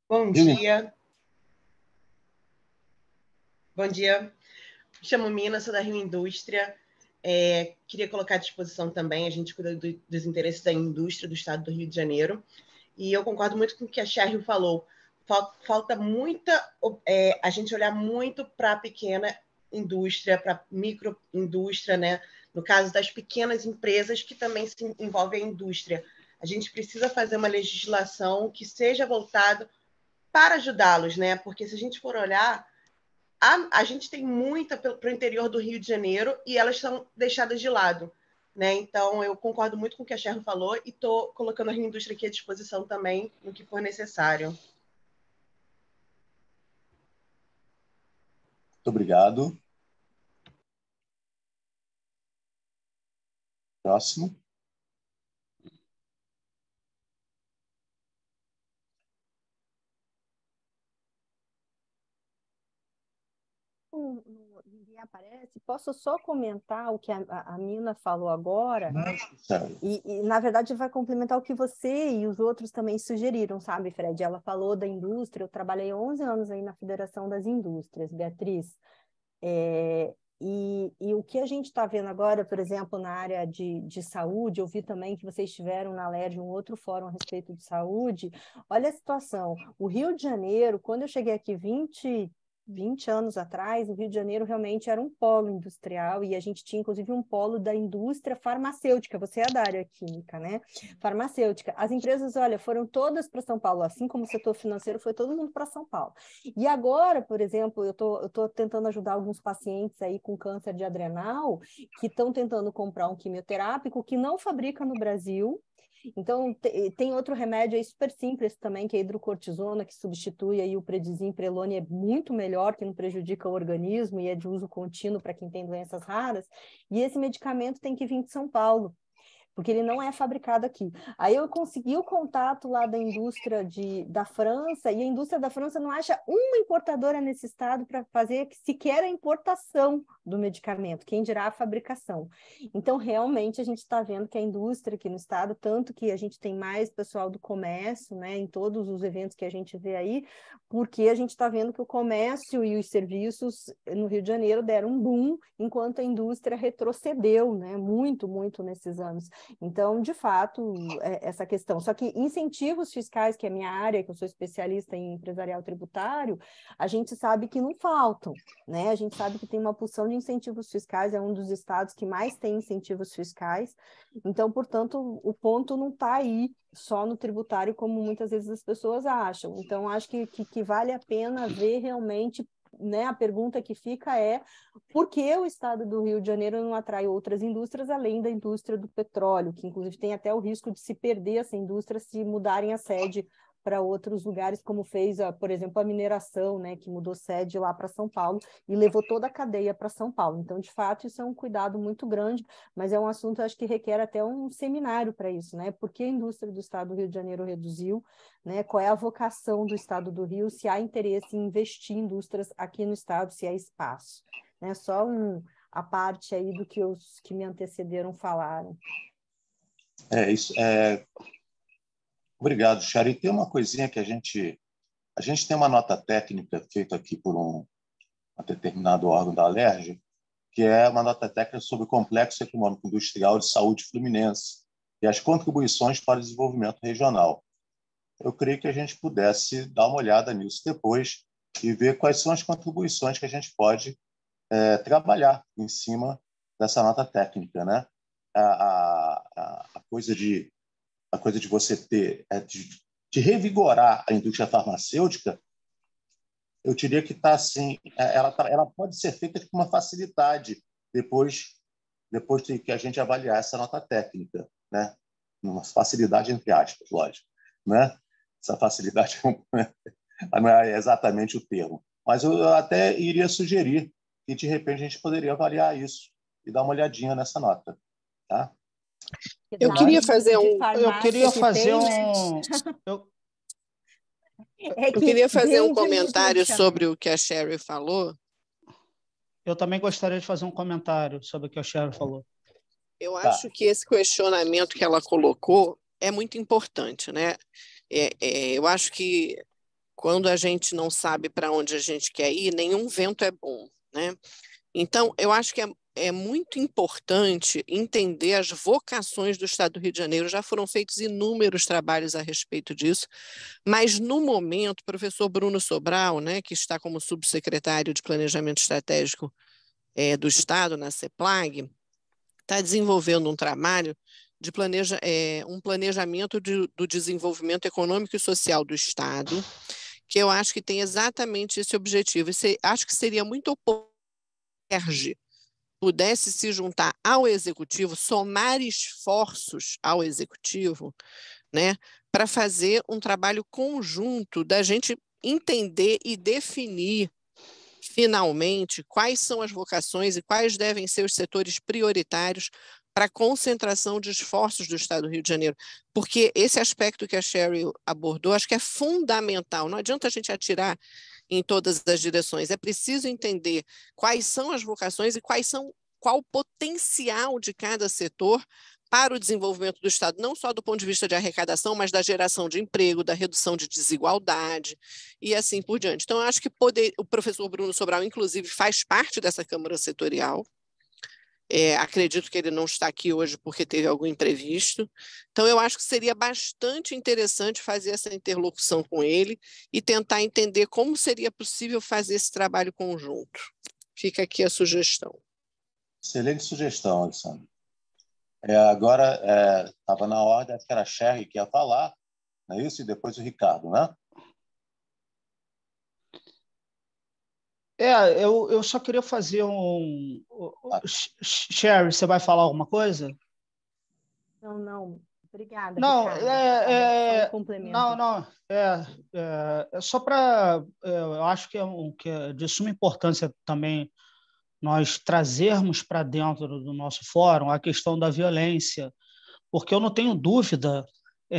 Bom dia. Bom dia. Me chamo Mina, sou da Rio Indústria. Queria colocar à disposição também, a gente cuida dos interesses da indústria do estado do Rio de Janeiro. E eu concordo muito com o que a Cheryl falou. Falta a gente olhar muito para a pequena indústria, para a microindústria, né? No caso das pequenas empresas que também se envolvem a indústria. A gente precisa fazer uma legislação que seja voltada para ajudá-los, né? Porque se a gente for olhar, a gente tem muita para o interior do Rio de Janeiro e elas são deixadas de lado, né? Então, eu concordo muito com o que a Cheryl falou e estou colocando a Rio Indústria aqui à disposição também no que for necessário. Muito obrigado. Próximo. Ninguém aparece. Posso só comentar o que a Mina falou agora? E, na verdade, vai complementar o que você e os outros também sugeriram, sabe, Fred? Ela falou da indústria, eu trabalhei 11 anos aí na Federação das Indústrias, Beatriz. E o que a gente está vendo agora, por exemplo, na área de saúde, eu vi também que vocês tiveram na LERJ um outro fórum a respeito de saúde. Olha a situação. O Rio de Janeiro, quando eu cheguei aqui 20 anos atrás, o Rio de Janeiro realmente era um polo industrial e a gente tinha, inclusive, um polo da indústria farmacêutica. Você é da área química, né? Farmacêutica. As empresas, olha, foram todas para São Paulo, assim como o setor financeiro foi todo mundo para São Paulo. E agora, por exemplo, eu tô tentando ajudar alguns pacientes aí com câncer de adrenal que estão tentando comprar um quimioterápico que não fabrica no Brasil. Então, tem outro remédio aí super simples também, que é a hidrocortisona, que substitui aí o Predizin, Prelone, é muito melhor, que não prejudica o organismo e é de uso contínuo para quem tem doenças raras. E esse medicamento tem que vir de São Paulo, porque ele não é fabricado aqui. Aí eu consegui o contato lá da indústria da França, e a indústria da França não acha uma importadora nesse estado para fazer sequer a importação do medicamento, quem dirá a fabricação. Então, realmente, a gente está vendo que a indústria aqui no estado, tanto que a gente tem mais pessoal do comércio, né, em todos os eventos que a gente vê aí, porque a gente está vendo que o comércio e os serviços no Rio de Janeiro deram um boom, enquanto a indústria retrocedeu, né, muito, muito nesses anos. Então, de fato, essa questão. Só que incentivos fiscais, que é a minha área, que eu sou especialista em empresarial tributário, a gente sabe que não faltam, né? A gente sabe que tem uma porção de incentivos fiscais, é um dos estados que mais tem incentivos fiscais. Então, portanto, o ponto não está aí só no tributário, como muitas vezes as pessoas acham. Então, acho que vale a pena ver realmente, né, a pergunta que fica é por que o estado do Rio de Janeiro não atrai outras indústrias além da indústria do petróleo, que inclusive tem até o risco de se perder essa indústria se mudarem a sede para outros lugares, como fez, por exemplo, a mineração, né, que mudou sede lá para São Paulo e levou toda a cadeia para São Paulo. Então, de fato, isso é um cuidado muito grande, mas é um assunto, acho que requer até um seminário para isso, né? Por que a indústria do estado do Rio de Janeiro reduziu, né? Qual é a vocação do estado do Rio, se há interesse em investir em indústrias aqui no estado, se há espaço, né? Só a parte aí do que os que me antecederam falaram. Isso. Obrigado, Chari. Tem uma coisinha que a gente tem uma nota técnica feita aqui por um determinado órgão da LERJ, que é uma nota técnica sobre o Complexo Econômico Industrial de Saúde Fluminense e as contribuições para o desenvolvimento regional. Eu creio que a gente pudesse dar uma olhada nisso depois e ver quais são as contribuições que a gente pode trabalhar em cima dessa nota técnica, né? A coisa de você ter de revigorar a indústria farmacêutica, eu diria que está assim, ela pode ser feita com uma facilidade depois de que a gente avaliar essa nota técnica, né? Uma facilidade entre aspas, lógico, né? Essa facilidade não é exatamente o termo, mas eu até iria sugerir que de repente a gente poderia avaliar isso e dar uma olhadinha nessa nota, tá? Eu queria fazer um comentário sobre o que a Sherry falou. Eu também gostaria de fazer um comentário sobre o que a Sherry falou. Eu acho que esse questionamento que ela colocou é muito importante, né? Eu acho que quando a gente não sabe para onde a gente quer ir, nenhum vento é bom, né? Então, eu acho que é muito importante entender as vocações do Estado do Rio de Janeiro. Já foram feitos inúmeros trabalhos a respeito disso, mas, no momento, o professor Bruno Sobral, né, que está como subsecretário de Planejamento Estratégico do Estado, na CEPLAG, está desenvolvendo um trabalho de um planejamento do desenvolvimento econômico e social do Estado, que eu acho que tem exatamente esse objetivo. Acho que seria muito oportuno pudesse se juntar ao Executivo, somar esforços ao Executivo, né, para fazer um trabalho conjunto da gente entender e definir finalmente quais são as vocações e quais devem ser os setores prioritários para a concentração de esforços do Estado do Rio de Janeiro, porque esse aspecto que a Sherry abordou, acho que é fundamental. Não adianta a gente atirar em todas as direções, é preciso entender quais são as vocações e qual o potencial de cada setor para o desenvolvimento do Estado, não só do ponto de vista de arrecadação, mas da geração de emprego, da redução de desigualdade e assim por diante. Então, eu acho que o professor Bruno Sobral, inclusive, faz parte dessa Câmara Setorial. Acredito que ele não está aqui hoje porque teve algum imprevisto. Então, eu acho que seria bastante interessante fazer essa interlocução com ele e tentar entender como seria possível fazer esse trabalho conjunto. Fica aqui a sugestão. Excelente sugestão, Alessandro. Agora, estava na ordem, acho que era a Sherry que ia falar, não é isso? E depois o Ricardo, né? Eu só queria fazer Sherry, você vai falar alguma coisa? Não. Obrigada, não, Ricardo. Só um complemento. Não. É só para... eu acho que é de suma importância também nós trazermos para dentro do nosso fórum a questão da violência, porque eu não tenho dúvida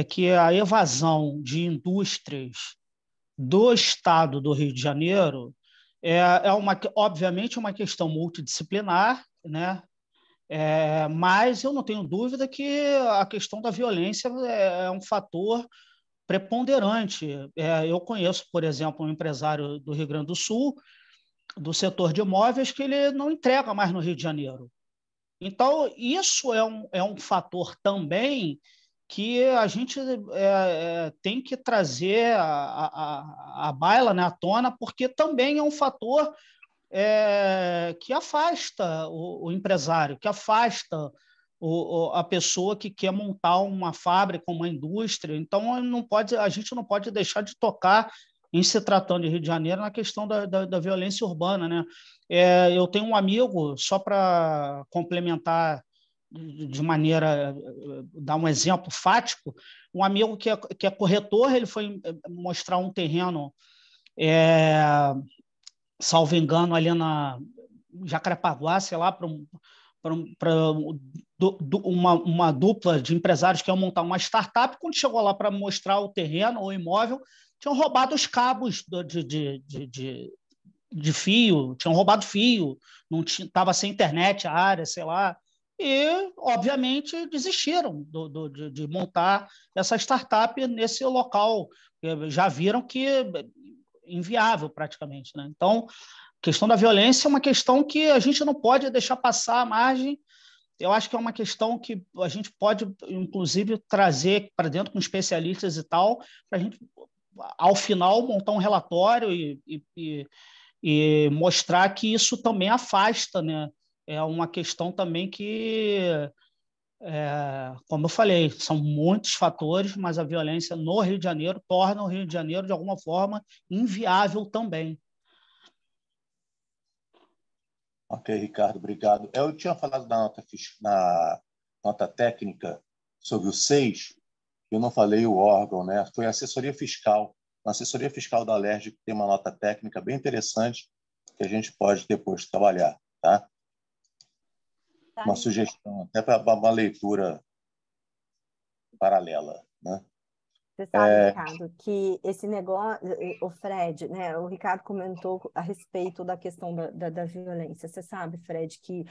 que a evasão de indústrias do Estado do Rio de Janeiro obviamente, uma questão multidisciplinar, né? Mas eu não tenho dúvida que a questão da violência é um fator preponderante. Eu conheço, por exemplo, um empresário do Rio Grande do Sul, do setor de imóveis, que ele não entrega mais no Rio de Janeiro. Então, isso é um fator também que a gente tem que trazer a baila, né, à tona, porque também é um fator que afasta o empresário, que afasta a pessoa que quer montar uma fábrica, uma indústria. Então, a gente não pode deixar de tocar, em se tratando de Rio de Janeiro, na questão da violência urbana, né? Eu tenho um amigo, só para complementar de maneira, dar um exemplo fático, um amigo que é corretor, ele foi mostrar um terreno, salvo engano, ali na Jacarepaguá, sei lá, para uma dupla de empresários que iam montar uma startup. Quando chegou lá para mostrar o terreno, o imóvel, tinham roubado os cabos de fio, tinham roubado fio, não estava sem internet a área, sei lá, e, obviamente, desistiram de montar essa startup nesse local. Já viram que é inviável praticamente, né? Então, questão da violência é uma questão que a gente não pode deixar passar à margem. Eu acho que é uma questão que a gente pode, inclusive, trazer para dentro com especialistas e tal, para a gente, ao final, montar um relatório e mostrar que isso também afasta, né? É uma questão também que, como eu falei, são muitos fatores, mas a violência no Rio de Janeiro torna o Rio de Janeiro, de alguma forma, inviável também. Ok, Ricardo, obrigado. Eu tinha falado na nota técnica sobre o 6, eu não falei o órgão, né? Foi a assessoria fiscal. A assessoria fiscal da Alerj tem uma nota técnica bem interessante que a gente pode depois trabalhar, tá? Uma sugestão, até para uma leitura paralela, né? Você sabe, Ricardo, que esse negócio, o Fred, né? O Ricardo comentou a respeito da questão da violência. Você sabe, Fred, que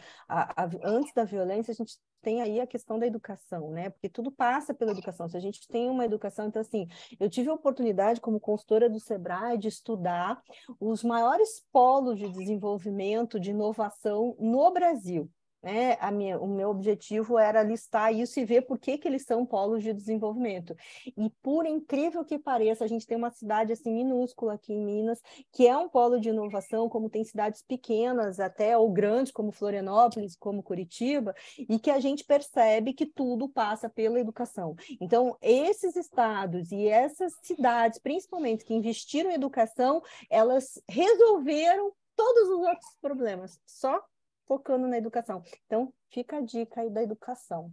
antes da violência a gente tem aí a questão da educação, né? Porque tudo passa pela educação. Se a gente tem uma educação, então assim, eu tive a oportunidade como consultora do Sebrae de estudar os maiores polos de desenvolvimento, de inovação no Brasil. Né? O meu objetivo era listar isso e ver por que eles são polos de desenvolvimento. E por incrível que pareça, a gente tem uma cidade assim minúscula aqui em Minas, que é um polo de inovação, como tem cidades pequenas até, ou grandes, como Florianópolis, como Curitiba, e que a gente percebe que tudo passa pela educação. Então, esses estados e essas cidades, principalmente, que investiram em educação, elas resolveram todos os outros problemas, só focando na educação. Então, fica a dica aí da educação.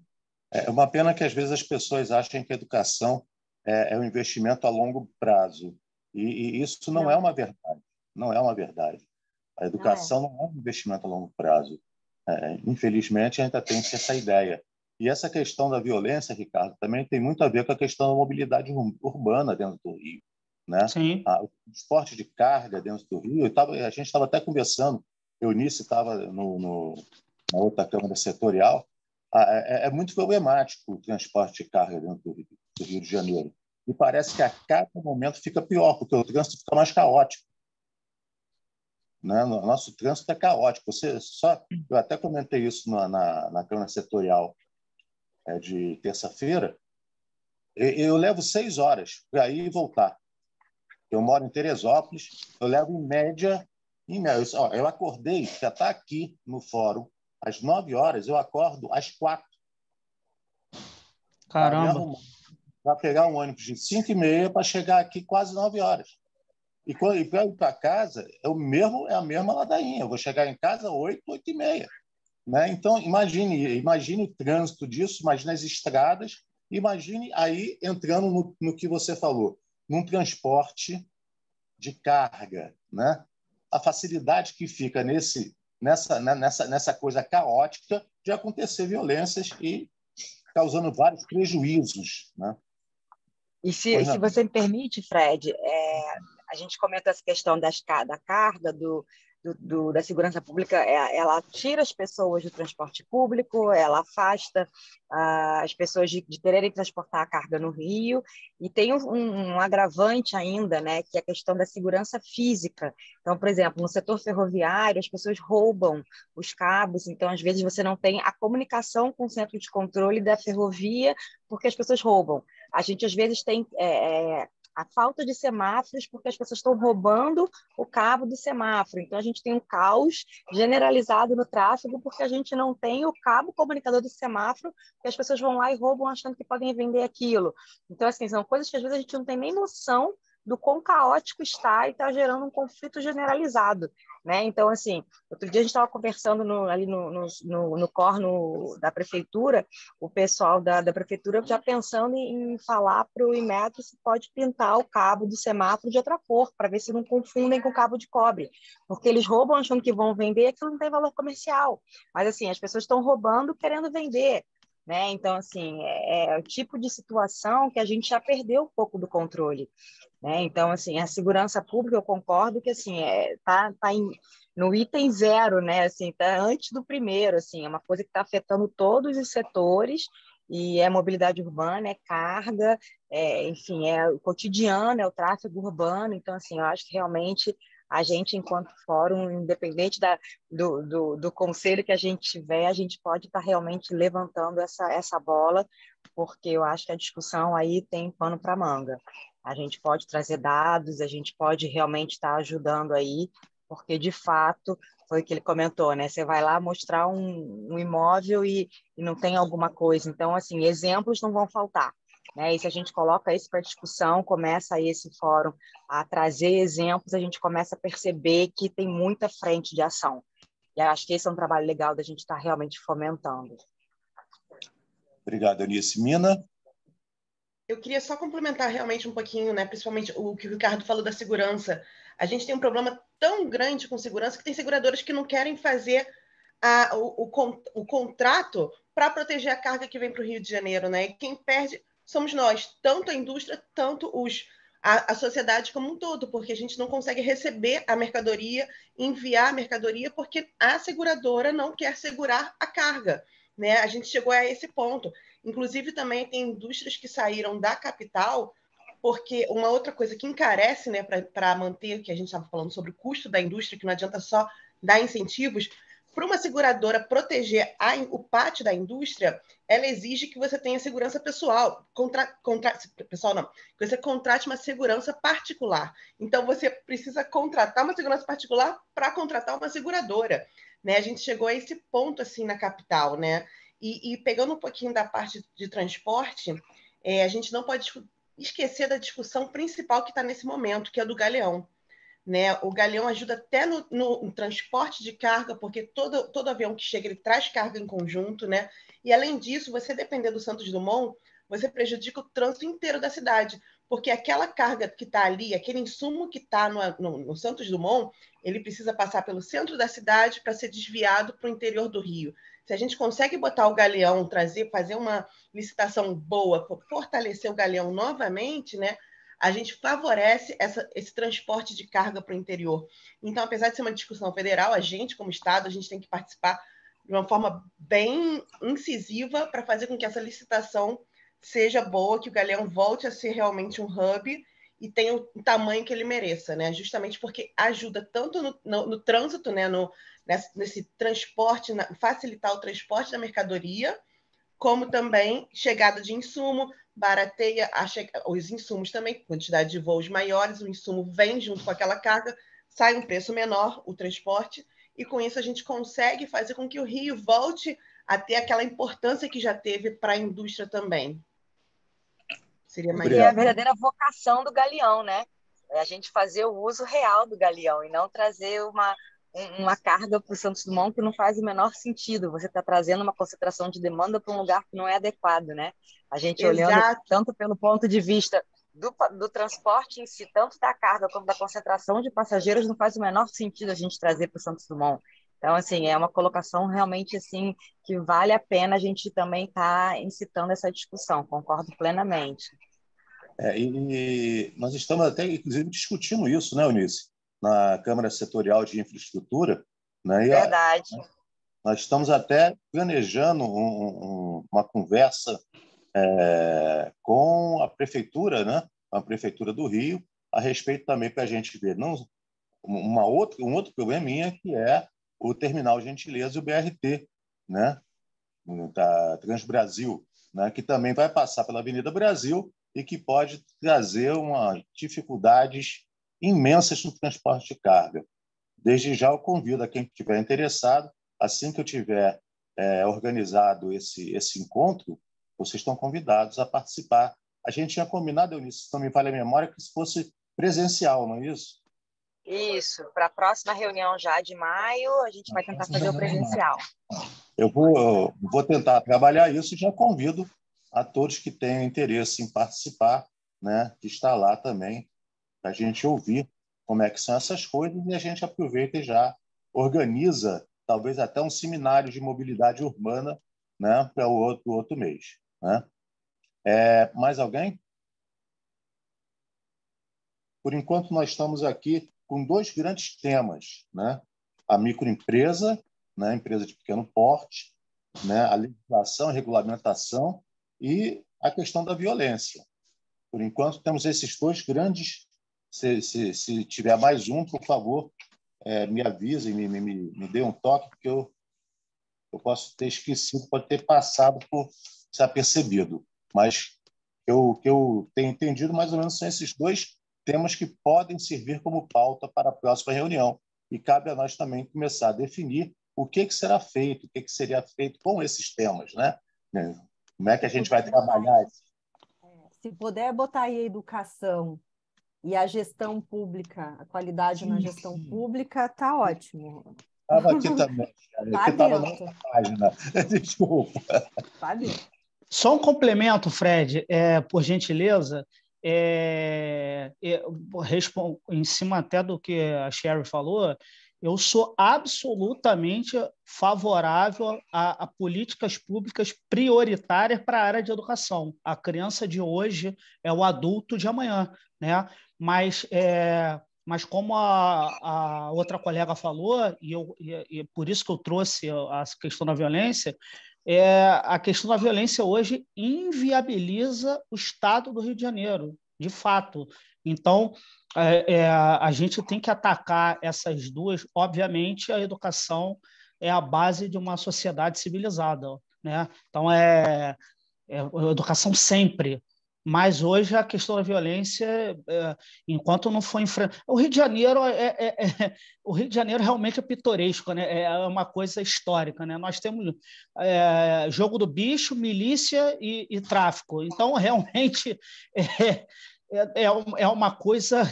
É uma pena que, às vezes, as pessoas achem que a educação é um investimento a longo prazo. E isso não é uma verdade. Não é uma verdade. A educação não é um investimento a longo prazo. Infelizmente, ainda tem essa ideia. E essa questão da violência, Ricardo, também tem muito a ver com a questão da mobilidade urbana dentro do Rio. Né? Sim. O transporte de carga dentro do Rio, a gente estava até conversando, Eunice estava na outra Câmara Setorial, é muito problemático o transporte de carga dentro do Rio de Janeiro. E parece que a cada momento fica pior, porque o trânsito fica mais caótico. Né? O nosso trânsito é caótico. Eu até comentei isso na Câmara Setorial de terça-feira. Eu levo 6 horas para ir e voltar. Eu moro em Teresópolis, eu levo em média. Eu acordei, já está aqui no fórum, às 9 horas, eu acordo às 4. Caramba! Para pegar um ônibus de 5h30 para chegar aqui quase 9 horas. E para ir para casa, é a mesma ladainha. Eu vou chegar em casa às 8, 8h30. Né? Então, imagine o trânsito disso, imagine as estradas, imagine aí entrando no que você falou, num transporte de carga, né? A facilidade que fica nessa coisa caótica de acontecer violências e causando vários prejuízos, né? E se você me permite, Fred, a gente comentou essa questão da carga, da segurança pública, ela tira as pessoas do transporte público, ela afasta as pessoas de terem que transportar a carga no Rio, e tem um agravante ainda, né, que é a questão da segurança física. Então, por exemplo, no setor ferroviário, as pessoas roubam os cabos, então, às vezes, você não tem a comunicação com o centro de controle da ferrovia, porque as pessoas roubam. A gente, às vezes, tem a falta de semáforos, porque as pessoas estão roubando o cabo do semáforo. Então, a gente tem um caos generalizado no tráfego, porque a gente não tem o cabo comunicador do semáforo, que as pessoas vão lá e roubam achando que podem vender aquilo. Então, assim, são coisas que às vezes a gente não tem nem noção do quão caótico está e está gerando um conflito generalizado, né? Então, assim, outro dia a gente estava conversando ali no COR da prefeitura, o pessoal da prefeitura já pensando em falar para o Inmetro se pode pintar o cabo do semáforo de outra cor, para ver se não confundem com cabo de cobre, porque eles roubam achando que vão vender e aquilo não tem valor comercial, mas, assim, as pessoas estão roubando querendo vender. Né? Então, assim, é o tipo de situação que a gente já perdeu um pouco do controle. Né? Então, assim, a segurança pública, eu concordo que assim, tá no item 0, né? Assim, tá antes do primeiro, assim, é uma coisa que está afetando todos os setores, e é mobilidade urbana, é carga, enfim, é o cotidiano, é o tráfego urbano. Então, assim, eu acho que realmente a gente, enquanto fórum, independente do conselho que a gente tiver, a gente pode estar realmente levantando essa bola, porque eu acho que a discussão aí tem pano para manga. A gente pode trazer dados, a gente pode realmente estar ajudando aí, porque, de fato, foi o que ele comentou, né? Você vai lá mostrar um imóvel e não tem alguma coisa. Então, assim, exemplos não vão faltar, né? E se a gente coloca isso para discussão, começa aí esse fórum a trazer exemplos, a gente começa a perceber que tem muita frente de ação. E eu acho que esse é um trabalho legal da gente estar realmente fomentando. Obrigado, Eunice. Mina? Eu queria só complementar realmente um pouquinho, né? Principalmente o que o Ricardo falou da segurança. A gente tem um problema tão grande com segurança que tem seguradoras que não querem fazer o contrato para proteger a carga que vem para o Rio de Janeiro, né? E quem perde somos nós, tanto a indústria, tanto a sociedade como um todo, porque a gente não consegue receber a mercadoria, enviar a mercadoria, porque a seguradora não quer segurar a carga, né? A gente chegou a esse ponto. Inclusive, também tem indústrias que saíram da capital, porque uma outra coisa que encarece, né, para manter, que a gente estava falando sobre o custo da indústria, que não adianta só dar incentivos, para uma seguradora proteger o pátio da indústria, ela exige que você tenha segurança pessoal. Pessoal, não. Que você contrate uma segurança particular. Então, você precisa contratar uma segurança particular para contratar uma seguradora. Né? A gente chegou a esse ponto assim na capital, né? E pegando um pouquinho da parte de transporte, a gente não pode esquecer da discussão principal que está nesse momento, que é do galeão. Né? O galeão ajuda até no transporte de carga, porque todo avião que chega, ele traz carga em conjunto, né? E, além disso, você depender do Santos Dumont, você prejudica o trânsito inteiro da cidade, porque aquela carga que está ali, aquele insumo que está no Santos Dumont, ele precisa passar pelo centro da cidade para ser desviado para o interior do Rio. Se a gente consegue botar o galeão, fazer uma licitação boa, fortalecer o galeão novamente, né? A gente favorece esse transporte de carga para o interior. Então, apesar de ser uma discussão federal, a gente, como Estado, a gente tem que participar de uma forma bem incisiva para fazer com que essa licitação seja boa, que o Galeão volte a ser realmente um hub e tenha o tamanho que ele mereça, né? Justamente porque ajuda tanto no trânsito, né? Nesse transporte, facilitar o transporte da mercadoria, como também chegada de insumo, barateia os insumos também, quantidade de voos maiores, o insumo vem junto com aquela carga, sai um preço menor, o transporte, e com isso a gente consegue fazer com que o Rio volte a ter aquela importância que já teve para a indústria também. Seria mais... E é a verdadeira vocação do galeão, né? É a gente fazer o uso real do galeão e não trazer uma carga para o Santos Dumont que não faz o menor sentido. Você está trazendo uma concentração de demanda para um lugar que não é adequado, né? A gente olhando tanto pelo ponto de vista do transporte em si, tanto da carga como da concentração de passageiros, não faz o menor sentido a gente trazer para o Santos Dumont. Então, assim, é uma colocação realmente assim que vale a pena a gente também estar incitando essa discussão, concordo plenamente. E nós estamos até, inclusive, discutindo isso, né, Eunice? Na Câmara Setorial de Infraestrutura. Né? Verdade. Nós estamos até planejando uma conversa com a Prefeitura, né? A Prefeitura do Rio, a respeito também para a gente ver um outro probleminha, que é o Terminal Gentileza e o BRT, né? Da Transbrasil, né? Que também vai passar pela Avenida Brasil e que pode trazer dificuldades imensas no transporte de carga. Desde já eu convido a quem estiver interessado, assim que eu tiver organizado esse encontro, vocês estão convidados a participar. A gente tinha combinado, Eunice, se não me falha a memória, que se fosse presencial, não é isso? Isso, para a próxima reunião já de maio, a gente vai tentar fazer o presencial. Eu vou tentar trabalhar isso e já convido a todos que tenham interesse em participar, né, de estar lá também, para a gente ouvir como é que são essas coisas, e a gente aproveita e já organiza talvez até um seminário de mobilidade urbana, né, para o outro mês. Né? Mais alguém? Por enquanto, nós estamos aqui com dois grandes temas, né? A microempresa, né? Empresa de pequeno porte, né? A legislação, a regulamentação e a questão da violência. Por enquanto, temos esses dois grandes Se tiver mais um, por favor, me avise, me dê um toque, porque eu posso ter esquecido, pode ter passado por desapercebido. Mas o que eu tenho entendido mais ou menos são esses dois temas que podem servir como pauta para a próxima reunião. E cabe a nós também começar a definir o que será feito, o que seria feito com esses temas, né? Como é que a gente vai trabalhar isso? Se puder botar aí a educação e a gestão pública, a qualidade na gestão pública, tá ótimo. Estava aqui também. Tá Estava na outra página. Desculpa. Tá dentro. Só um complemento, Fred, por gentileza, em cima até do que a Sherry falou, eu sou absolutamente favorável a políticas públicas prioritárias para a área de educação. A criança de hoje é o adulto de amanhã, né? Mas como a outra colega falou, e por isso que eu trouxe a questão da violência, a questão da violência hoje inviabiliza o Estado do Rio de Janeiro, de fato. Então, a gente tem que atacar essas duas. Obviamente, a educação é a base de uma sociedade civilizada, né? Então, a educação sempre. Mas hoje a questão da violência, enquanto não foi enfrentado... O Rio de Janeiro realmente é pitoresco, né? É uma coisa histórica, né? Nós temos jogo do bicho, milícia e tráfico. Então, realmente, é uma coisa,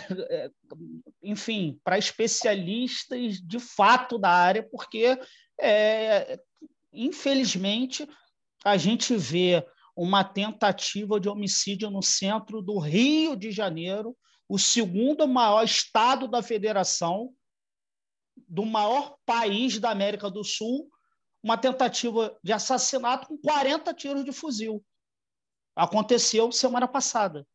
enfim, para especialistas de fato da área, porque, infelizmente, a gente vê uma tentativa de homicídio no centro do Rio de Janeiro, o segundo maior estado da federação, do maior país da América do Sul, uma tentativa de assassinato com 40 tiros de fuzil. Aconteceu semana passada,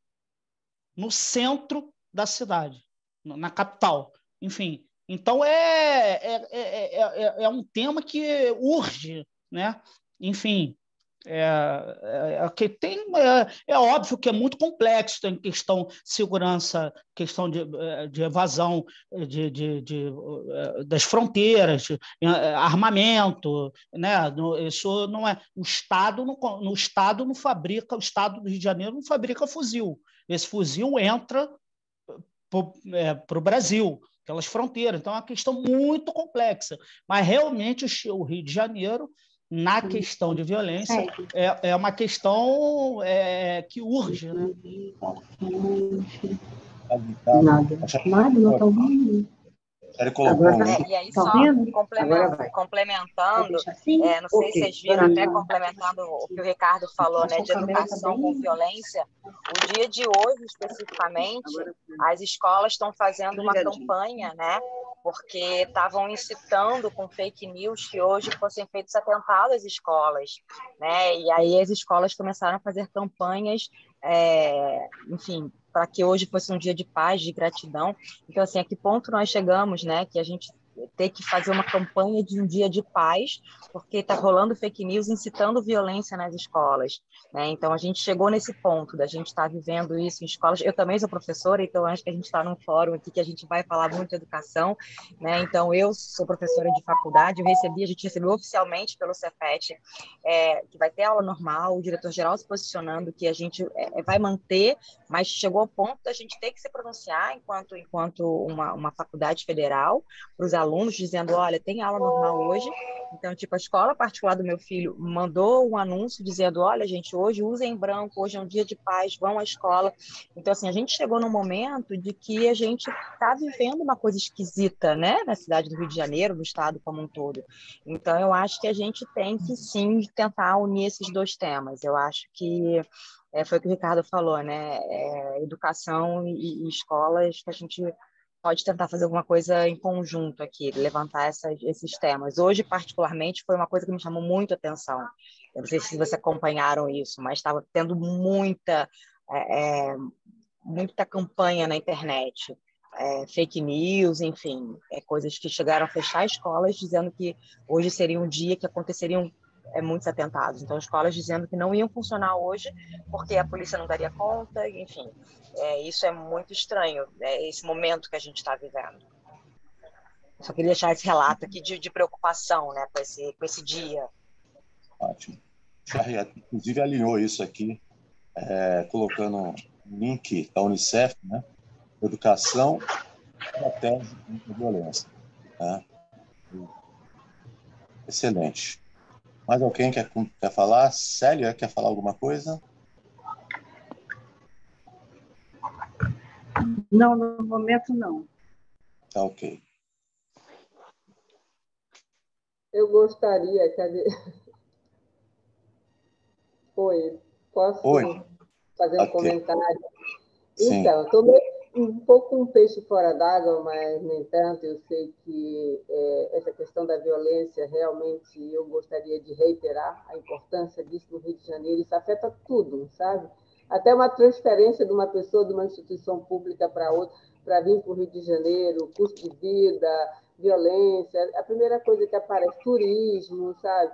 no centro da cidade, na capital. Enfim, então é um tema que urge, né? Enfim, é óbvio que é muito complexo, tem questão de segurança, questão de evasão das fronteiras, armamento, né? Isso não é. O Estado não fabrica, o Estado do Rio de Janeiro não fabrica fuzil. Esse fuzil entra para o Brasil, pelas fronteiras. Então, é uma questão muito complexa. Mas, realmente, o Rio de Janeiro, na questão de violência, é uma questão que urge, né? Nada, não está ouvindo. E aí, só complementando, não sei se vocês viram, até complementando o que o Ricardo falou, né, de educação com violência, o dia de hoje, especificamente, as escolas estão fazendo uma campanha, né, porque estavam incitando com fake news que hoje fossem feitos atentados às escolas, né, e aí as escolas começaram a fazer campanhas, enfim, para que hoje fosse um dia de paz, de gratidão. Então, assim, a que ponto nós chegamos, né, que a gente ter que fazer uma campanha de um dia de paz, porque está rolando fake news incitando violência nas escolas, né? Então, a gente chegou nesse ponto da gente estar vivendo isso em escolas. Eu também sou professora, então acho que a gente está num fórum aqui que a gente vai falar muito de educação, né? Então, eu sou professora de faculdade, a gente recebeu oficialmente pelo Cefet, que vai ter aula normal, o diretor-geral se posicionando que a gente vai manter, mas chegou ao ponto da gente ter que se pronunciar enquanto uma faculdade federal, para os alunos, dizendo, olha, tem aula normal hoje. Então, tipo, a escola particular do meu filho mandou um anúncio dizendo, olha, gente, hoje usem branco, hoje é um dia de paz, vão à escola. Então, assim, a gente chegou num momento de que a gente está vivendo uma coisa esquisita, né, na cidade do Rio de Janeiro, no estado como um todo. Então, eu acho que a gente tem que, sim, tentar unir esses dois temas. Eu acho que foi o que o Ricardo falou, né, educação e escolas, que a gente pode tentar fazer alguma coisa em conjunto aqui, levantar esses temas. Hoje, particularmente, foi uma coisa que me chamou muito a atenção. Eu não sei se vocês acompanharam isso, mas estava tendo muita campanha na internet, fake news, enfim, coisas que chegaram a fechar escolas, dizendo que hoje seria um dia que aconteceriam muitos atentados. Então, escolas dizendo que não iam funcionar hoje porque a polícia não daria conta, enfim. Isso é muito estranho, esse momento que a gente está vivendo. Só queria deixar esse relato aqui de preocupação, né, com esse dia. Ótimo. Inclusive, alinhou isso aqui, colocando um link da Unicef, né? Educação protege contra a violência. Né? Excelente. Mais alguém quer falar? Célia, quer falar alguma coisa? Não, no momento não. Tá ok. Eu gostaria, cadê? Oi, posso Oi. fazer um comentário? Sim. Então, estou um pouco um peixe fora d'água, mas, no entanto, eu sei que essa questão da violência, realmente, eu gostaria de reiterar a importância disso no Rio de Janeiro. Isso afeta tudo, sabe? Até uma transferência de uma pessoa de uma instituição pública para outra, para vir para o Rio de Janeiro, custo de vida, violência, a primeira coisa que aparece, turismo, sabe?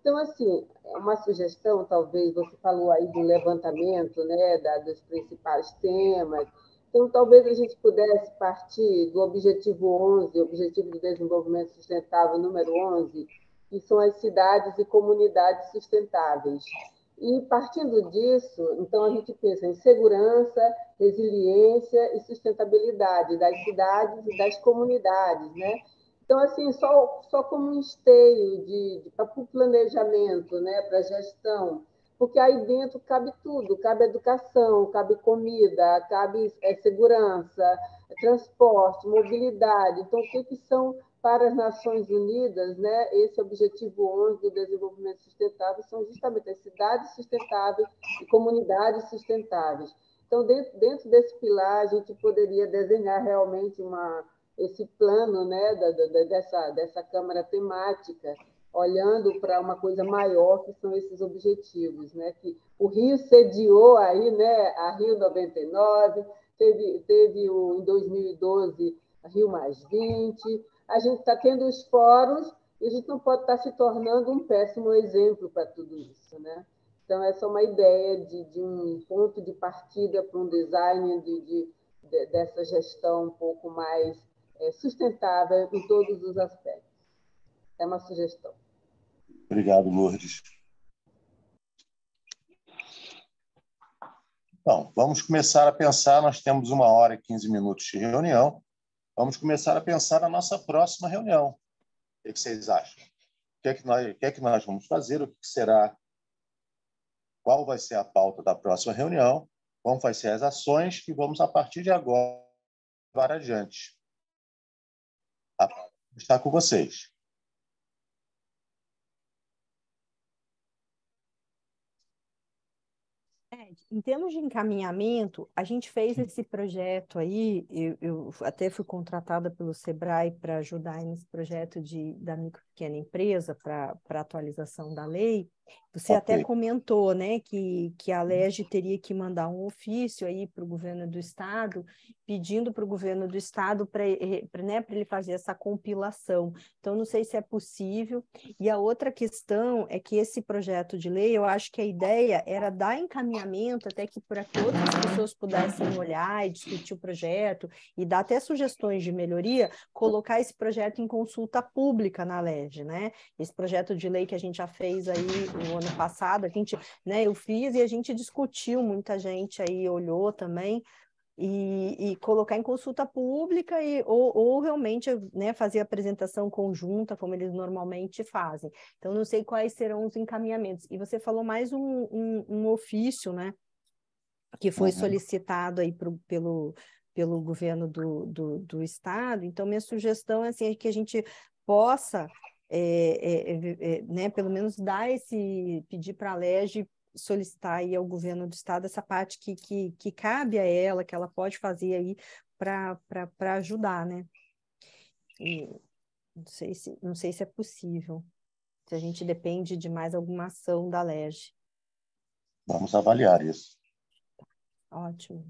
Então, assim, uma sugestão, talvez, você falou aí do levantamento, né, dos principais temas. Então, talvez a gente pudesse partir do objetivo 11, Objetivo de Desenvolvimento Sustentável número 11, que são as cidades e comunidades sustentáveis. E, partindo disso, então, a gente pensa em segurança, resiliência e sustentabilidade das cidades e das comunidades, né? Então, assim, só como um esteio para o planejamento, né, para a gestão, porque aí dentro cabe tudo, cabe educação, cabe comida, cabe segurança, transporte, mobilidade. Então, o que são para as Nações Unidas, né, esse objetivo 11 do desenvolvimento sustentável são justamente as cidades sustentáveis e comunidades sustentáveis. Então, dentro desse pilar, a gente poderia desenhar realmente esse plano, né, dessa Câmara temática, olhando para uma coisa maior, que são esses objetivos, né? Que o Rio sediou aí, né, a Rio 99, teve em 2012 a Rio +20, a gente está tendo os fóruns e a gente não pode estar se tornando um péssimo exemplo para tudo isso, né? Então, essa é uma ideia de um ponto de partida para um design dessa gestão um pouco mais sustentável em todos os aspectos. É uma sugestão. Obrigado, Lourdes. Então, vamos começar a pensar, nós temos 1h e 15 minutos de reunião, vamos começar a pensar na nossa próxima reunião. O que vocês acham? O que é que nós vamos fazer? O que será? Qual vai ser a pauta da próxima reunião? Como vai ser as ações que vamos, a partir de agora, levar adiante? Está com vocês. Em termos de encaminhamento, a gente fez esse projeto aí, eu até fui contratada pelo Sebrae para ajudar nesse projeto da micro e pequena empresa para atualização da lei. Você até comentou, né, que a Alerj teria que mandar um ofício aí para o governo do estado, pedindo para o governo do estado para né, ele fazer essa compilação. Então, não sei se é possível. E a outra questão é que esse projeto de lei, eu acho que a ideia era dar encaminhamento até que para que outras pessoas pudessem olhar e discutir o projeto e dar até sugestões de melhoria, colocar esse projeto em consulta pública na Alerj, né? Esse projeto de lei que a gente já fez aí no ano passado, né, eu fiz e a gente discutiu, muita gente aí olhou também, e colocar em consulta pública ou realmente, né, fazer apresentação conjunta, como eles normalmente fazem. Então, não sei quais serão os encaminhamentos. E você falou mais um ofício, né, que foi solicitado aí pelo governo do estado. Então, minha sugestão é, assim, que a gente possa, né, pelo menos pedir para a Alerj solicitar aí ao governo do estado essa parte que cabe a ela, que ela pode fazer aí para ajudar, né? E não sei se é possível, se a gente depende de mais alguma ação da Alerj. Vamos avaliar isso. Ótimo.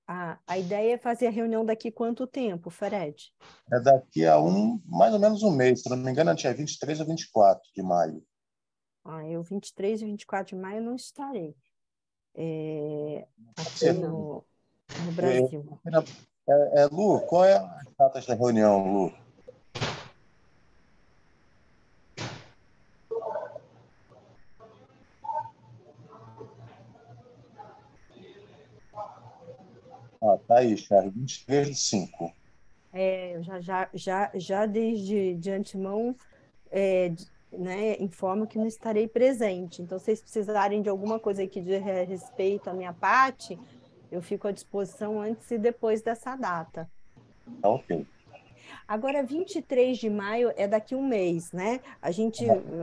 A ideia é fazer a reunião daqui quanto tempo, Fred? É daqui a mais ou menos um mês, se não me engano, é 23 ou 24 de maio. Eu 23 e 24 de maio não estarei aqui Sim. no Brasil. Lu, qual é a data da reunião, Lu? Tá aí, Charles, 23/5. Eu já desde de antemão né, informo que não estarei presente. Então, se vocês precisarem de alguma coisa aqui de respeito à minha parte, eu fico à disposição antes e depois dessa data. Tá ok. Agora, 23 de maio é daqui um mês, né?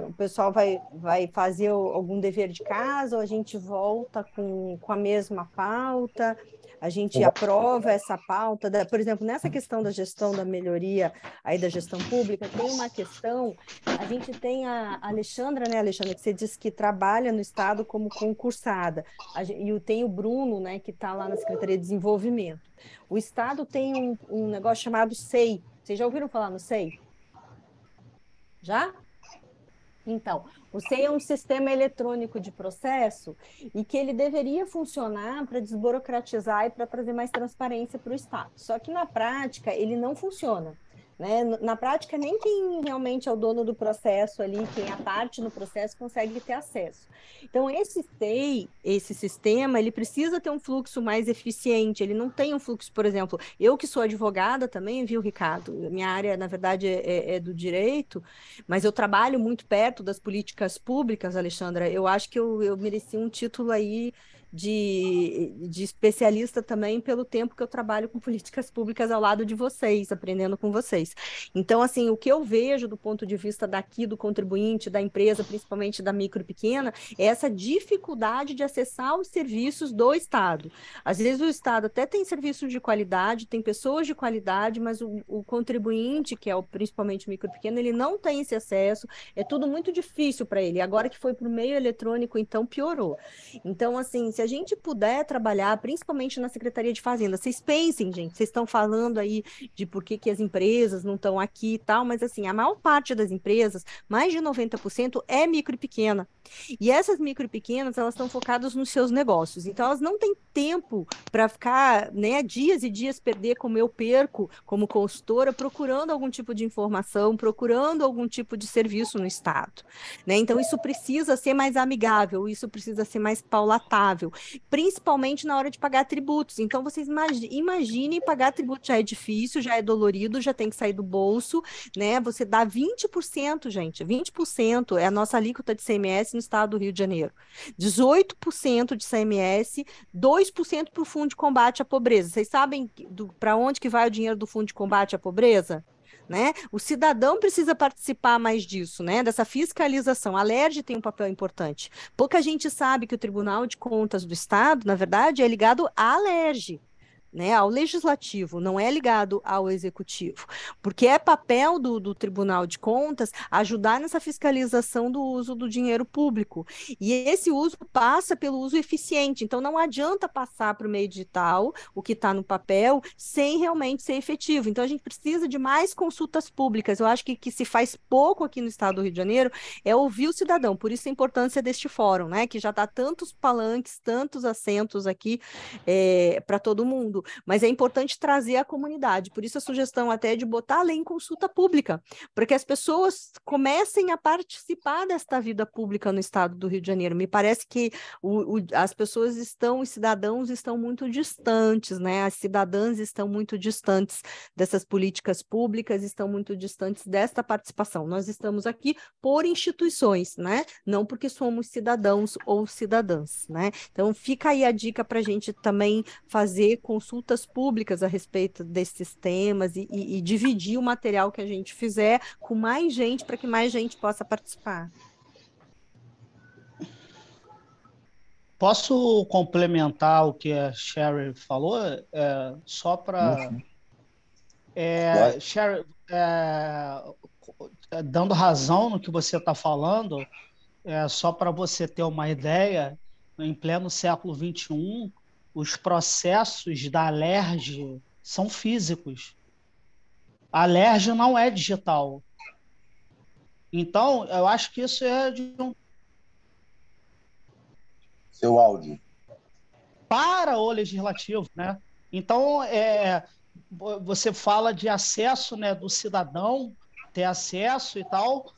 O pessoal vai fazer algum dever de casa, ou a gente volta com a mesma pauta, a gente aprova essa pauta. Por exemplo, nessa questão da gestão da melhoria aí da gestão pública, tem uma questão, a gente tem a Alexandra, né, Alexandra, que você disse que trabalha no Estado como concursada, e tem o Bruno, né, que está lá na Secretaria de Desenvolvimento. O Estado tem um negócio chamado SEI. Vocês já ouviram falar no SEI? Já? Então, o SEI é um sistema eletrônico de processo e que ele deveria funcionar para desburocratizar e para trazer mais transparência para o Estado. Só que, na prática, ele não funciona. Né? Na prática, nem quem realmente é o dono do processo ali, quem é parte no processo, consegue ter acesso. Então, esse SEI, esse sistema, ele precisa ter um fluxo mais eficiente, ele não tem um fluxo, por exemplo, eu que sou advogada também, viu, Ricardo? Minha área, na verdade, é do direito, mas eu trabalho muito perto das políticas públicas, Alexandra. Eu acho que eu mereci um título aí de especialista também pelo tempo que eu trabalho com políticas públicas ao lado de vocês, aprendendo com vocês. Então, assim, o que eu vejo do ponto de vista daqui do contribuinte, da empresa, principalmente da micro e pequena, é essa dificuldade de acessar os serviços do Estado. Às vezes o Estado até tem serviços de qualidade, tem pessoas de qualidade, mas o contribuinte, que é principalmente o micro e pequeno, ele não tem esse acesso, é tudo muito difícil para ele. Agora que foi para o meio eletrônico, então piorou. Então, assim, se a gente puder trabalhar, principalmente na Secretaria de Fazenda, vocês pensem, gente, vocês estão falando aí de por que as empresas não estão aqui e tal, mas assim, a maior parte das empresas, mais de 90%, é micro e pequena. E essas micro e pequenas, elas estão focadas nos seus negócios. Então, elas não têm tempo para ficar, né, dias e dias perder como eu perco como consultora, procurando algum tipo de informação, procurando algum tipo de serviço no Estado. Né? Então, isso precisa ser mais amigável, isso precisa ser mais paulatável, principalmente na hora de pagar tributos. Então, vocês imaginem, pagar tributo já é difícil, já é dolorido, já tem que sair do bolso, né? Você dá 20%, gente, 20% é a nossa alíquota de CMS no estado do Rio de Janeiro. 18% de CMS, 2% para o Fundo de Combate à Pobreza. Vocês sabem para onde que vai o dinheiro do Fundo de Combate à Pobreza? Né? O cidadão precisa participar mais disso, né? Dessa fiscalização. A Alerj tem um papel importante. Pouca gente sabe que o Tribunal de Contas do Estado, na verdade, é ligado à Alerj, né, ao legislativo, não é ligado ao executivo, porque é papel do Tribunal de Contas ajudar nessa fiscalização do uso do dinheiro público, e esse uso passa pelo uso eficiente, então não adianta passar para o meio digital o que está no papel sem realmente ser efetivo, então a gente precisa de mais consultas públicas, eu acho que se faz pouco aqui no estado do Rio de Janeiro, é ouvir o cidadão, por isso a importância deste fórum, né, que já dá tantos palanques, tantos assentos aqui para todo mundo, mas é importante trazer a comunidade, por isso a sugestão até é de botar a lei em consulta pública, para que as pessoas comecem a participar desta vida pública no estado do Rio de Janeiro. Me parece que as pessoas os cidadãos estão muito distantes, né? As cidadãs estão muito distantes dessas políticas públicas, estão muito distantes desta participação. Nós estamos aqui por instituições, né? Não porque somos cidadãos ou cidadãs, né? Então fica aí a dica para a gente também fazer consultas públicas a respeito desses temas e dividir o material que a gente fizer com mais gente para que mais gente possa participar. Posso complementar o que a Sherry falou? Só para... Sherry, dando razão no que você está falando, só para você ter uma ideia, em pleno século XXI, os processos da Alerj são físicos. A Alerj não é digital. Então, eu acho que isso é de um... Seu áudio. Para o legislativo, né? Então, você fala de acesso, né, do cidadão ter acesso e tal.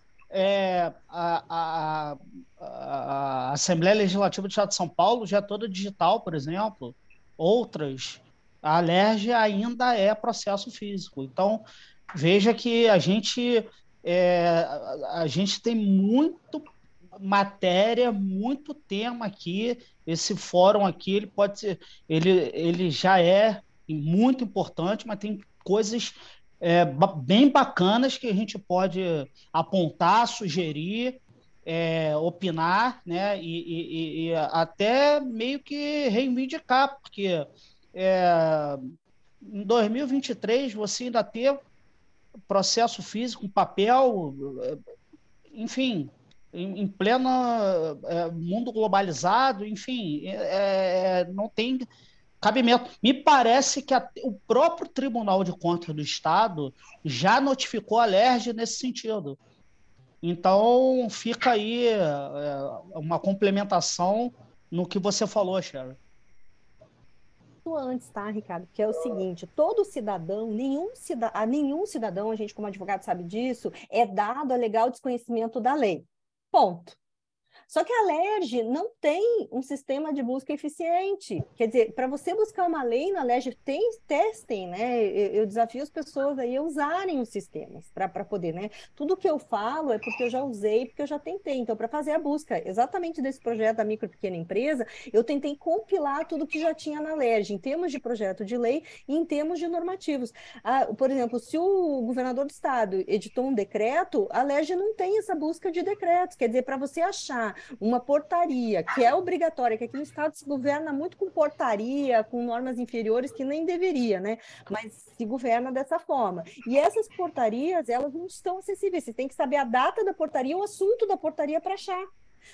A Assembleia Legislativa do Estado de São Paulo já é toda digital, por exemplo. Outras, a Alerj ainda é processo físico. Então, veja que a gente tem muito matéria, muito tema aqui. Esse fórum aqui, ele pode ser, ele já é muito importante, mas tem coisas bem bacanas que a gente pode apontar, sugerir, opinar, né? E até meio que reivindicar, porque em 2023 você ainda ter processo físico, papel, enfim, em pleno mundo globalizado, enfim, não tem cabimento. Me parece que o próprio Tribunal de Contas do Estado já notificou a Alerj nesse sentido. Então, fica aí uma complementação no que você falou, Sherry. Antes, tá, Ricardo? Que é o seguinte, todo cidadão, nenhum cidadão, a gente como advogado sabe disso, é dado a legal desconhecimento da lei. Ponto. Só que a Alerj não tem um sistema de busca eficiente. Quer dizer, para você buscar uma lei na Alerj, testem, né? Eu desafio as pessoas aí a usarem os sistemas para poder, né? Tudo que eu falo é porque eu já usei, porque eu já tentei. Então, para fazer a busca exatamente desse projeto da micro e pequena empresa, eu tentei compilar tudo que já tinha na Alerj, em termos de projeto de lei e em termos de normativos. Por exemplo, se o governador do estado editou um decreto, a Alerj não tem essa busca de decretos. Quer dizer, para você achar uma portaria que é obrigatória, que aqui no estado se governa muito com portaria, com normas inferiores que nem deveria, né? Mas se governa dessa forma. E essas portarias, elas não estão acessíveis. Você tem que saber a data da portaria, o assunto da portaria para achar.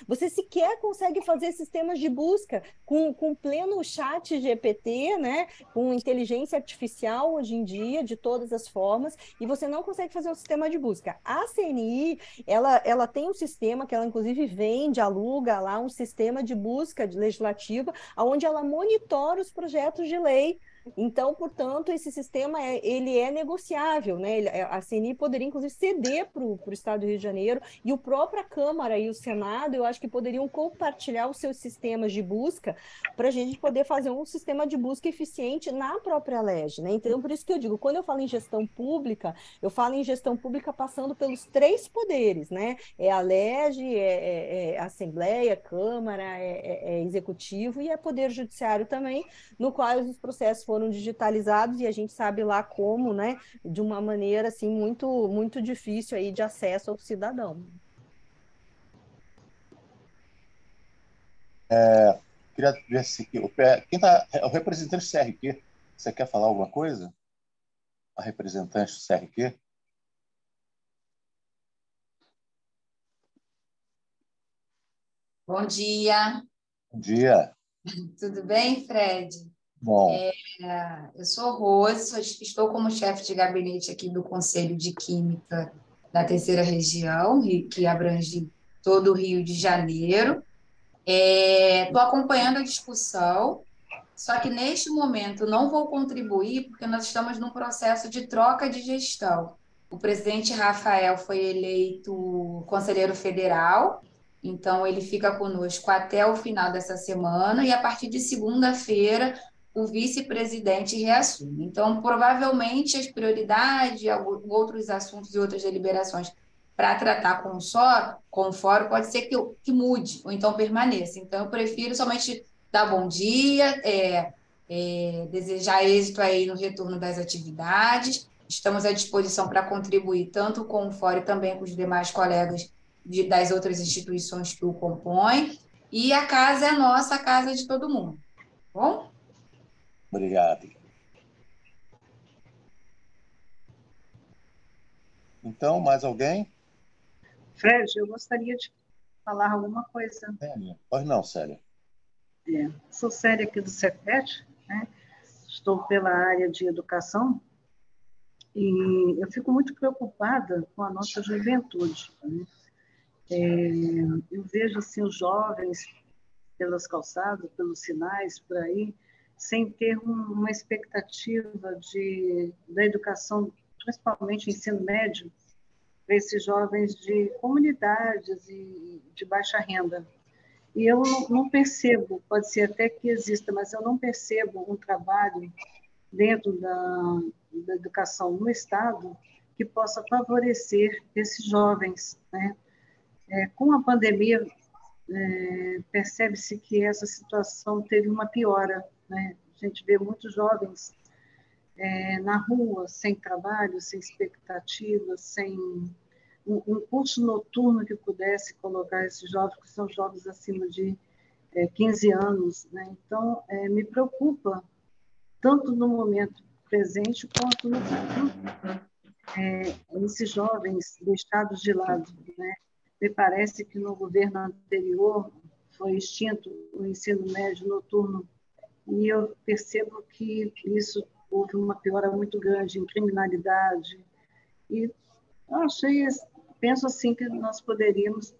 Você sequer consegue fazer sistemas de busca com pleno chat GPT, né? Com inteligência artificial hoje em dia, de todas as formas, e você não consegue fazer um sistema de busca. A CNI, ela tem um sistema que ela, inclusive, vende, aluga lá um sistema de busca legislativa, onde ela monitora os projetos de lei. Então, portanto, esse sistema ele é negociável, né? A CNI poderia, inclusive, ceder para o Estado do Rio de Janeiro, e a própria Câmara e o Senado, eu acho que poderiam compartilhar os seus sistemas de busca para a gente poder fazer um sistema de busca eficiente na própria Alerj, né? Então, por isso que eu digo, quando eu falo em gestão pública, eu falo em gestão pública passando pelos três poderes, né? É a Alerj, é Assembleia, Câmara, é Executivo e é Poder Judiciário também, no qual os processos foram digitalizados e a gente sabe lá como, né? De uma maneira assim muito muito difícil aí de acesso ao cidadão. Queria ver se quem tá, o representante do CRQ, você quer falar alguma coisa? A representante do CRQ? Bom dia. Bom dia. Tudo bem, Fred? Bom. Eu sou Rose, estou como chefe de gabinete aqui do Conselho de Química da Terceira Região, que abrange todo o Rio de Janeiro. Estou acompanhando a discussão, só que neste momento não vou contribuir porque nós estamos num processo de troca de gestão. O presidente Rafael foi eleito conselheiro federal, então ele fica conosco até o final dessa semana e a partir de segunda-feira o vice-presidente reassume. Então, provavelmente as prioridades, outros assuntos e outras deliberações para tratar com o fórum, pode ser que mude, ou então permaneça. Então, eu prefiro somente dar bom dia, desejar êxito aí no retorno das atividades. Estamos à disposição para contribuir tanto com o fórum e também com os demais colegas das outras instituições que o compõem. E a casa é nossa, a casa é de todo mundo. Bom? Obrigado. Então, mais alguém? Fred, eu gostaria de falar alguma coisa. Pois não, Célia. Sou Célia aqui do Cefet, né? Estou pela área de educação e eu fico muito preocupada com a nossa juventude, né? Eu vejo assim os jovens pelas calçadas, pelos sinais por aí, sem ter uma expectativa da educação, principalmente ensino médio, para esses jovens de comunidades e de baixa renda. E eu não percebo, pode ser até que exista, mas eu não percebo um trabalho dentro da educação no Estado que possa favorecer esses jovens, né? Com a pandemia, percebe-se que essa situação teve uma piora, né? A gente vê muitos jovens na rua, sem trabalho, sem expectativa, sem um curso noturno que pudesse colocar esses jovens, que são jovens acima de 15 anos, né? Então, me preocupa, tanto no momento presente quanto no futuro, esses jovens deixados de lado, né? Me parece que no governo anterior foi extinto o ensino médio noturno e eu percebo que isso houve uma piora muito grande em criminalidade e penso assim que nós poderíamos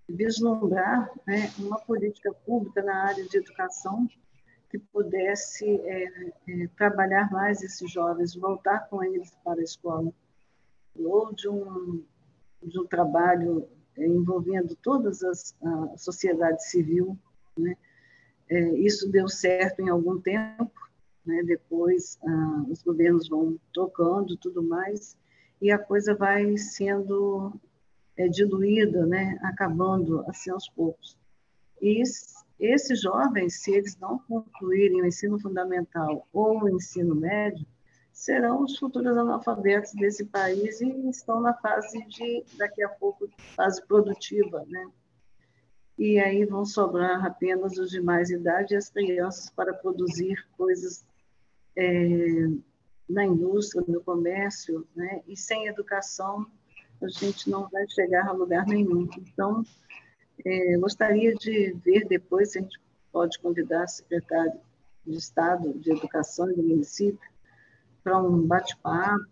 vislumbrar, né, uma política pública na área de educação que pudesse trabalhar mais esses jovens, voltar com eles para a escola, ou de um trabalho envolvendo todas a sociedade civil, né? Isso deu certo em algum tempo, né? Depois os governos vão trocando tudo mais, e a coisa vai sendo diluída, né? Acabando assim aos poucos. E esses jovens, se eles não concluírem o ensino fundamental ou o ensino médio, serão os futuros analfabetos desse país e estão na fase daqui a pouco, fase produtiva, né? E aí vão sobrar apenas os de mais idade e as crianças para produzir coisas na indústria, no comércio, né? E sem educação a gente não vai chegar a lugar nenhum. Então, gostaria de ver depois se a gente pode convidar a secretária de Estado de Educação do município para um bate-papo,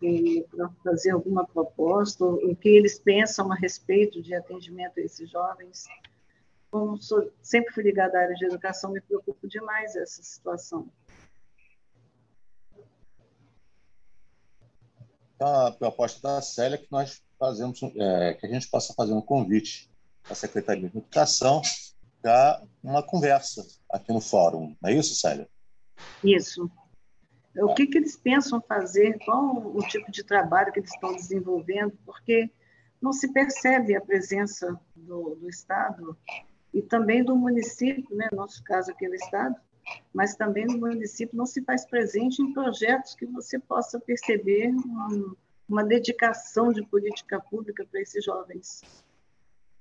para fazer alguma proposta, o que eles pensam a respeito de atendimento a esses jovens. Como sempre fui ligada à área de educação, me preocupo demais essa situação. Então, a proposta da Célia é que nós fazemos, que a gente possa fazer um convite à Secretaria de Educação para uma conversa aqui no fórum. Não é isso, Célia? Isso. O que eles pensam fazer, qual o tipo de trabalho que eles estão desenvolvendo, porque não se percebe a presença do Estado e também do município, né? No nosso caso aqui no Estado, mas também no município não se faz presente em projetos que você possa perceber uma dedicação de política pública para esses jovens.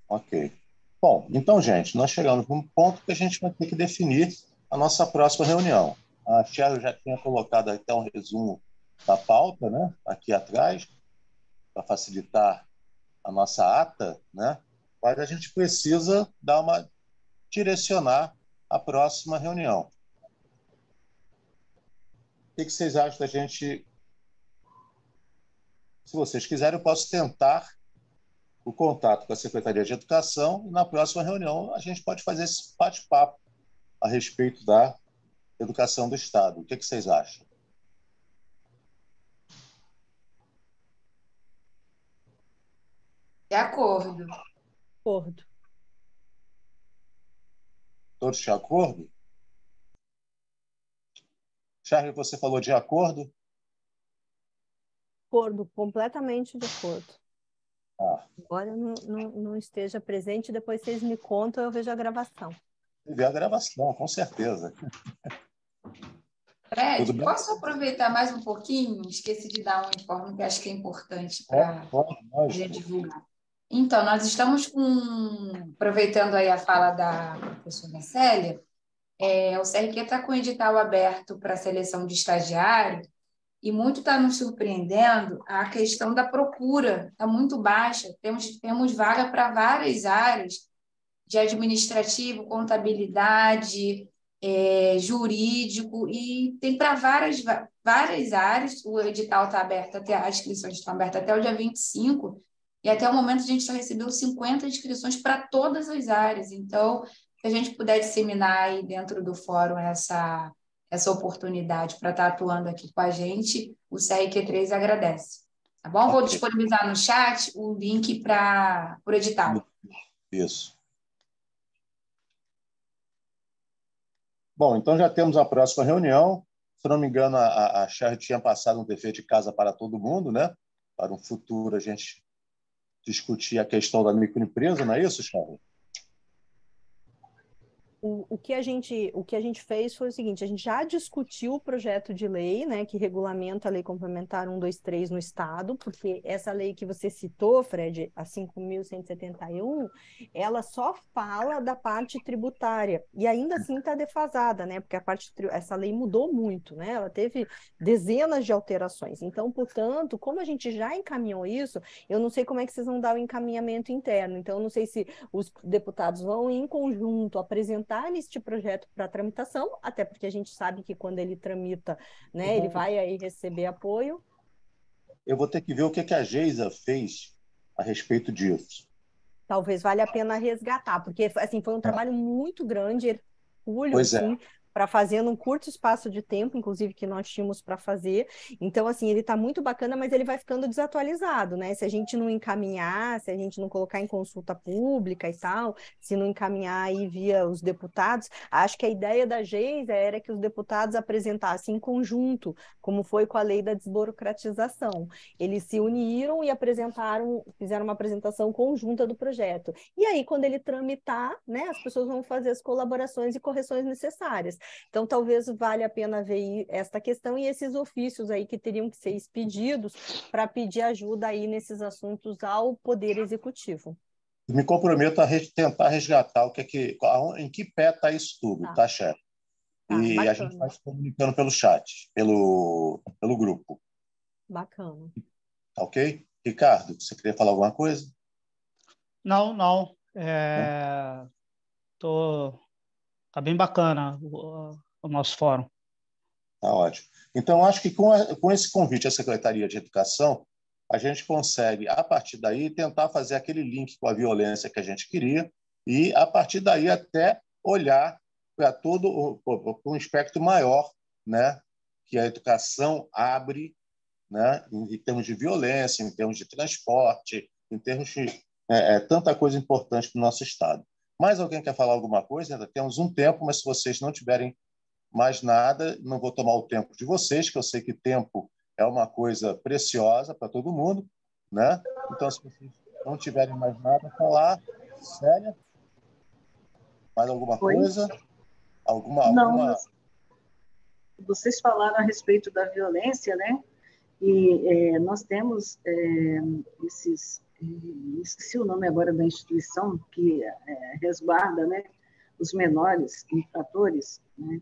Ok. Bom, então, gente, nós chegamos num ponto que a gente vai ter que definir a nossa próxima reunião. A Cheryl já tinha colocado até um resumo da pauta, né, aqui atrás, para facilitar a nossa ata, né, mas a gente precisa direcionar a próxima reunião. O que vocês acham da gente? Se vocês quiserem, eu posso tentar o contato com a Secretaria de Educação e na próxima reunião a gente pode fazer esse bate-papo a respeito da educação do Estado. O que vocês acham? De acordo. Acordo. Todos de acordo? Charlie, você falou de acordo? Acordo, completamente de acordo. Agora eu não esteja presente, depois vocês me contam, eu vejo a gravação. Ver a gravação, com certeza. Fred, posso aproveitar mais um pouquinho? Esqueci de dar um informe que acho que é importante para a gente divulgar. Então, nós estamos aproveitando aí a fala da professora Célia, o CRQ está com o edital aberto para a seleção de estagiário e muito está nos surpreendendo a questão da procura, está muito baixa, temos vaga para várias áreas de administrativo, contabilidade, jurídico, e tem para várias áreas. O edital está aberto as inscrições estão abertas até o dia 25, e até o momento a gente já recebeu 50 inscrições para todas as áreas. Então, se a gente puder disseminar aí dentro do fórum essa oportunidade para estar atuando aqui com a gente, o CRQ3 agradece. Tá bom? Vou disponibilizar no chat o link para o edital. Isso. Bom, então já temos a próxima reunião. Se não me engano, a Sherry tinha passado um dever de casa para todo mundo, né? Para um futuro a gente discutir a questão da microempresa, não é isso, Sherry? O que a gente fez foi o seguinte: a gente já discutiu o projeto de lei, né, que regulamenta a Lei Complementar 123 no Estado, porque essa lei que você citou, Fred, a 5.171, ela só fala da parte tributária, e ainda assim está defasada, né, porque essa lei mudou muito, né, ela teve dezenas de alterações. Então, portanto, como a gente já encaminhou isso, eu não sei como é que vocês vão dar o encaminhamento interno, então eu não sei se os deputados vão em conjunto apresentar este projeto para tramitação, até porque a gente sabe que quando ele tramita, né, ele vai aí receber apoio. Eu vou ter que ver o que a Geisa fez a respeito disso. Talvez valha a pena resgatar, porque assim, foi um trabalho muito grande, hercúleo, assim, para fazer num curto espaço de tempo, inclusive, que nós tínhamos para fazer. Então, assim, ele está muito bacana, mas ele vai ficando desatualizado, né? Se a gente não encaminhar, se a gente não colocar em consulta pública e tal, se não encaminhar aí via os deputados, acho que a ideia da Geisa era que os deputados apresentassem em conjunto, como foi com a lei da desburocratização. Eles se uniram e fizeram uma apresentação conjunta do projeto. E aí, quando ele tramitar, né, as pessoas vão fazer as colaborações e correções necessárias. Então, talvez valha a pena ver esta questão e esses ofícios aí que teriam que ser expedidos para pedir ajuda aí nesses assuntos ao Poder Executivo. Me comprometo a tentar resgatar em que pé está isso tudo, tá, chefe? E bacana. A gente vai se comunicando pelo chat, pelo grupo. Bacana. Tá ok? Ricardo, você queria falar alguma coisa? Não. Tá bem bacana o nosso fórum. Tá ótimo. Então, acho que com esse convite à Secretaria de Educação, a gente consegue, a partir daí, tentar fazer aquele link com a violência que a gente queria e, a partir daí, até olhar para um espectro maior, né, que a educação abre, né, em termos de violência, em termos de transporte, em termos de tanta coisa importante para o nosso Estado. Mais alguém quer falar alguma coisa? Ainda temos um tempo, mas se vocês não tiverem mais nada, não vou tomar o tempo de vocês, que eu sei que tempo é uma coisa preciosa para todo mundo, né? Então, se vocês não tiverem mais nada a falar, Célia, mais alguma coisa? Não, vocês falaram a respeito da violência, né? E nós temos esqueci o nome agora da instituição que resguarda, né, os menores infratores, né?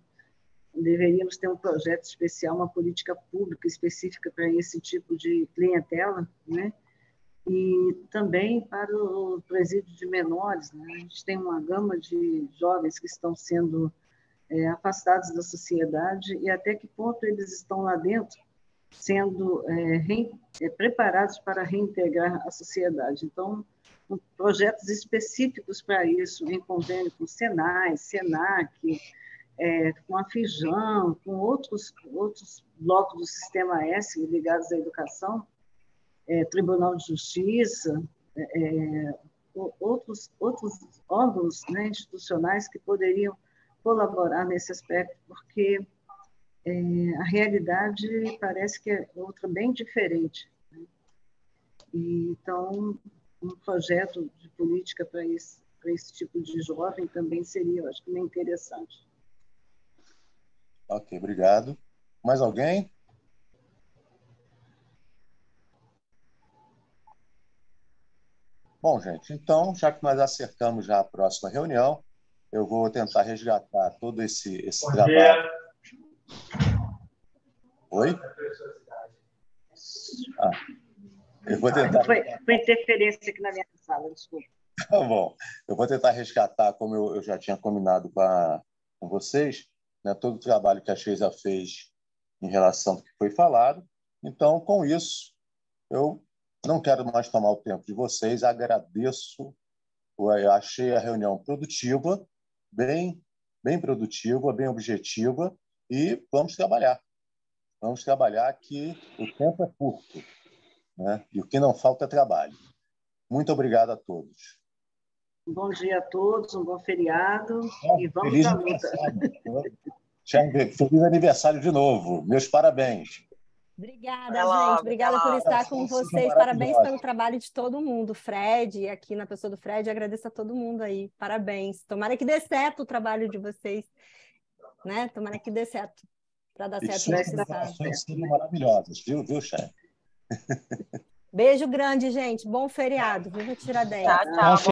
Deveríamos ter um projeto especial, uma política pública específica para esse tipo de clientela, né? E também para o presídio de menores, né? A gente tem uma gama de jovens que estão sendo afastados da sociedade e até que ponto eles estão lá dentro sendo preparados para reintegrar a sociedade. Então, projetos específicos para isso, em convênio com o Senai, Senac, com a Firjan, com outros blocos do Sistema S ligados à educação, Tribunal de Justiça, outros órgãos, né, institucionais que poderiam colaborar nesse aspecto, porque a realidade parece que é outra bem diferente, né? Então, um projeto de política para esse tipo de jovem também seria, eu acho que, bem interessante. Ok, obrigado. Mais alguém? Bom, gente, então, já que nós acertamos já a próxima reunião, eu vou tentar resgatar todo esse trabalho. Oi? Eu vou tentar... Foi interferência aqui na minha sala, desculpa. Tá bom. Eu vou tentar resgatar, como eu já tinha combinado com vocês, né, todo o trabalho que a Sheisa fez em relação ao que foi falado. Então, com isso, eu não quero mais tomar o tempo de vocês. Agradeço. Eu achei a reunião produtiva, bem produtiva, bem objetiva, e vamos trabalhar. Vamos trabalhar, que o tempo é curto, né? E o que não falta é trabalho. Muito obrigado a todos. Um bom dia a todos, um bom feriado e vamos Feliz à luta. Feliz aniversário de novo. Meus parabéns. Obrigada, Até logo, gente. Obrigada até por logo. estar com Vocês são vocês. Parabéns maravilhosos. pelo trabalho de todo mundo. Fred, aqui na pessoa do Fred, agradeço a todo mundo aí. Parabéns. Tomara que dê certo o trabalho de vocês, né? Tomara que dê certo, para dar E certo suas no nosso estado. informações são maravilhosas, viu, chefe? Beijo grande, gente. Bom feriado. Viva Tiradentes. Tchau, tchau.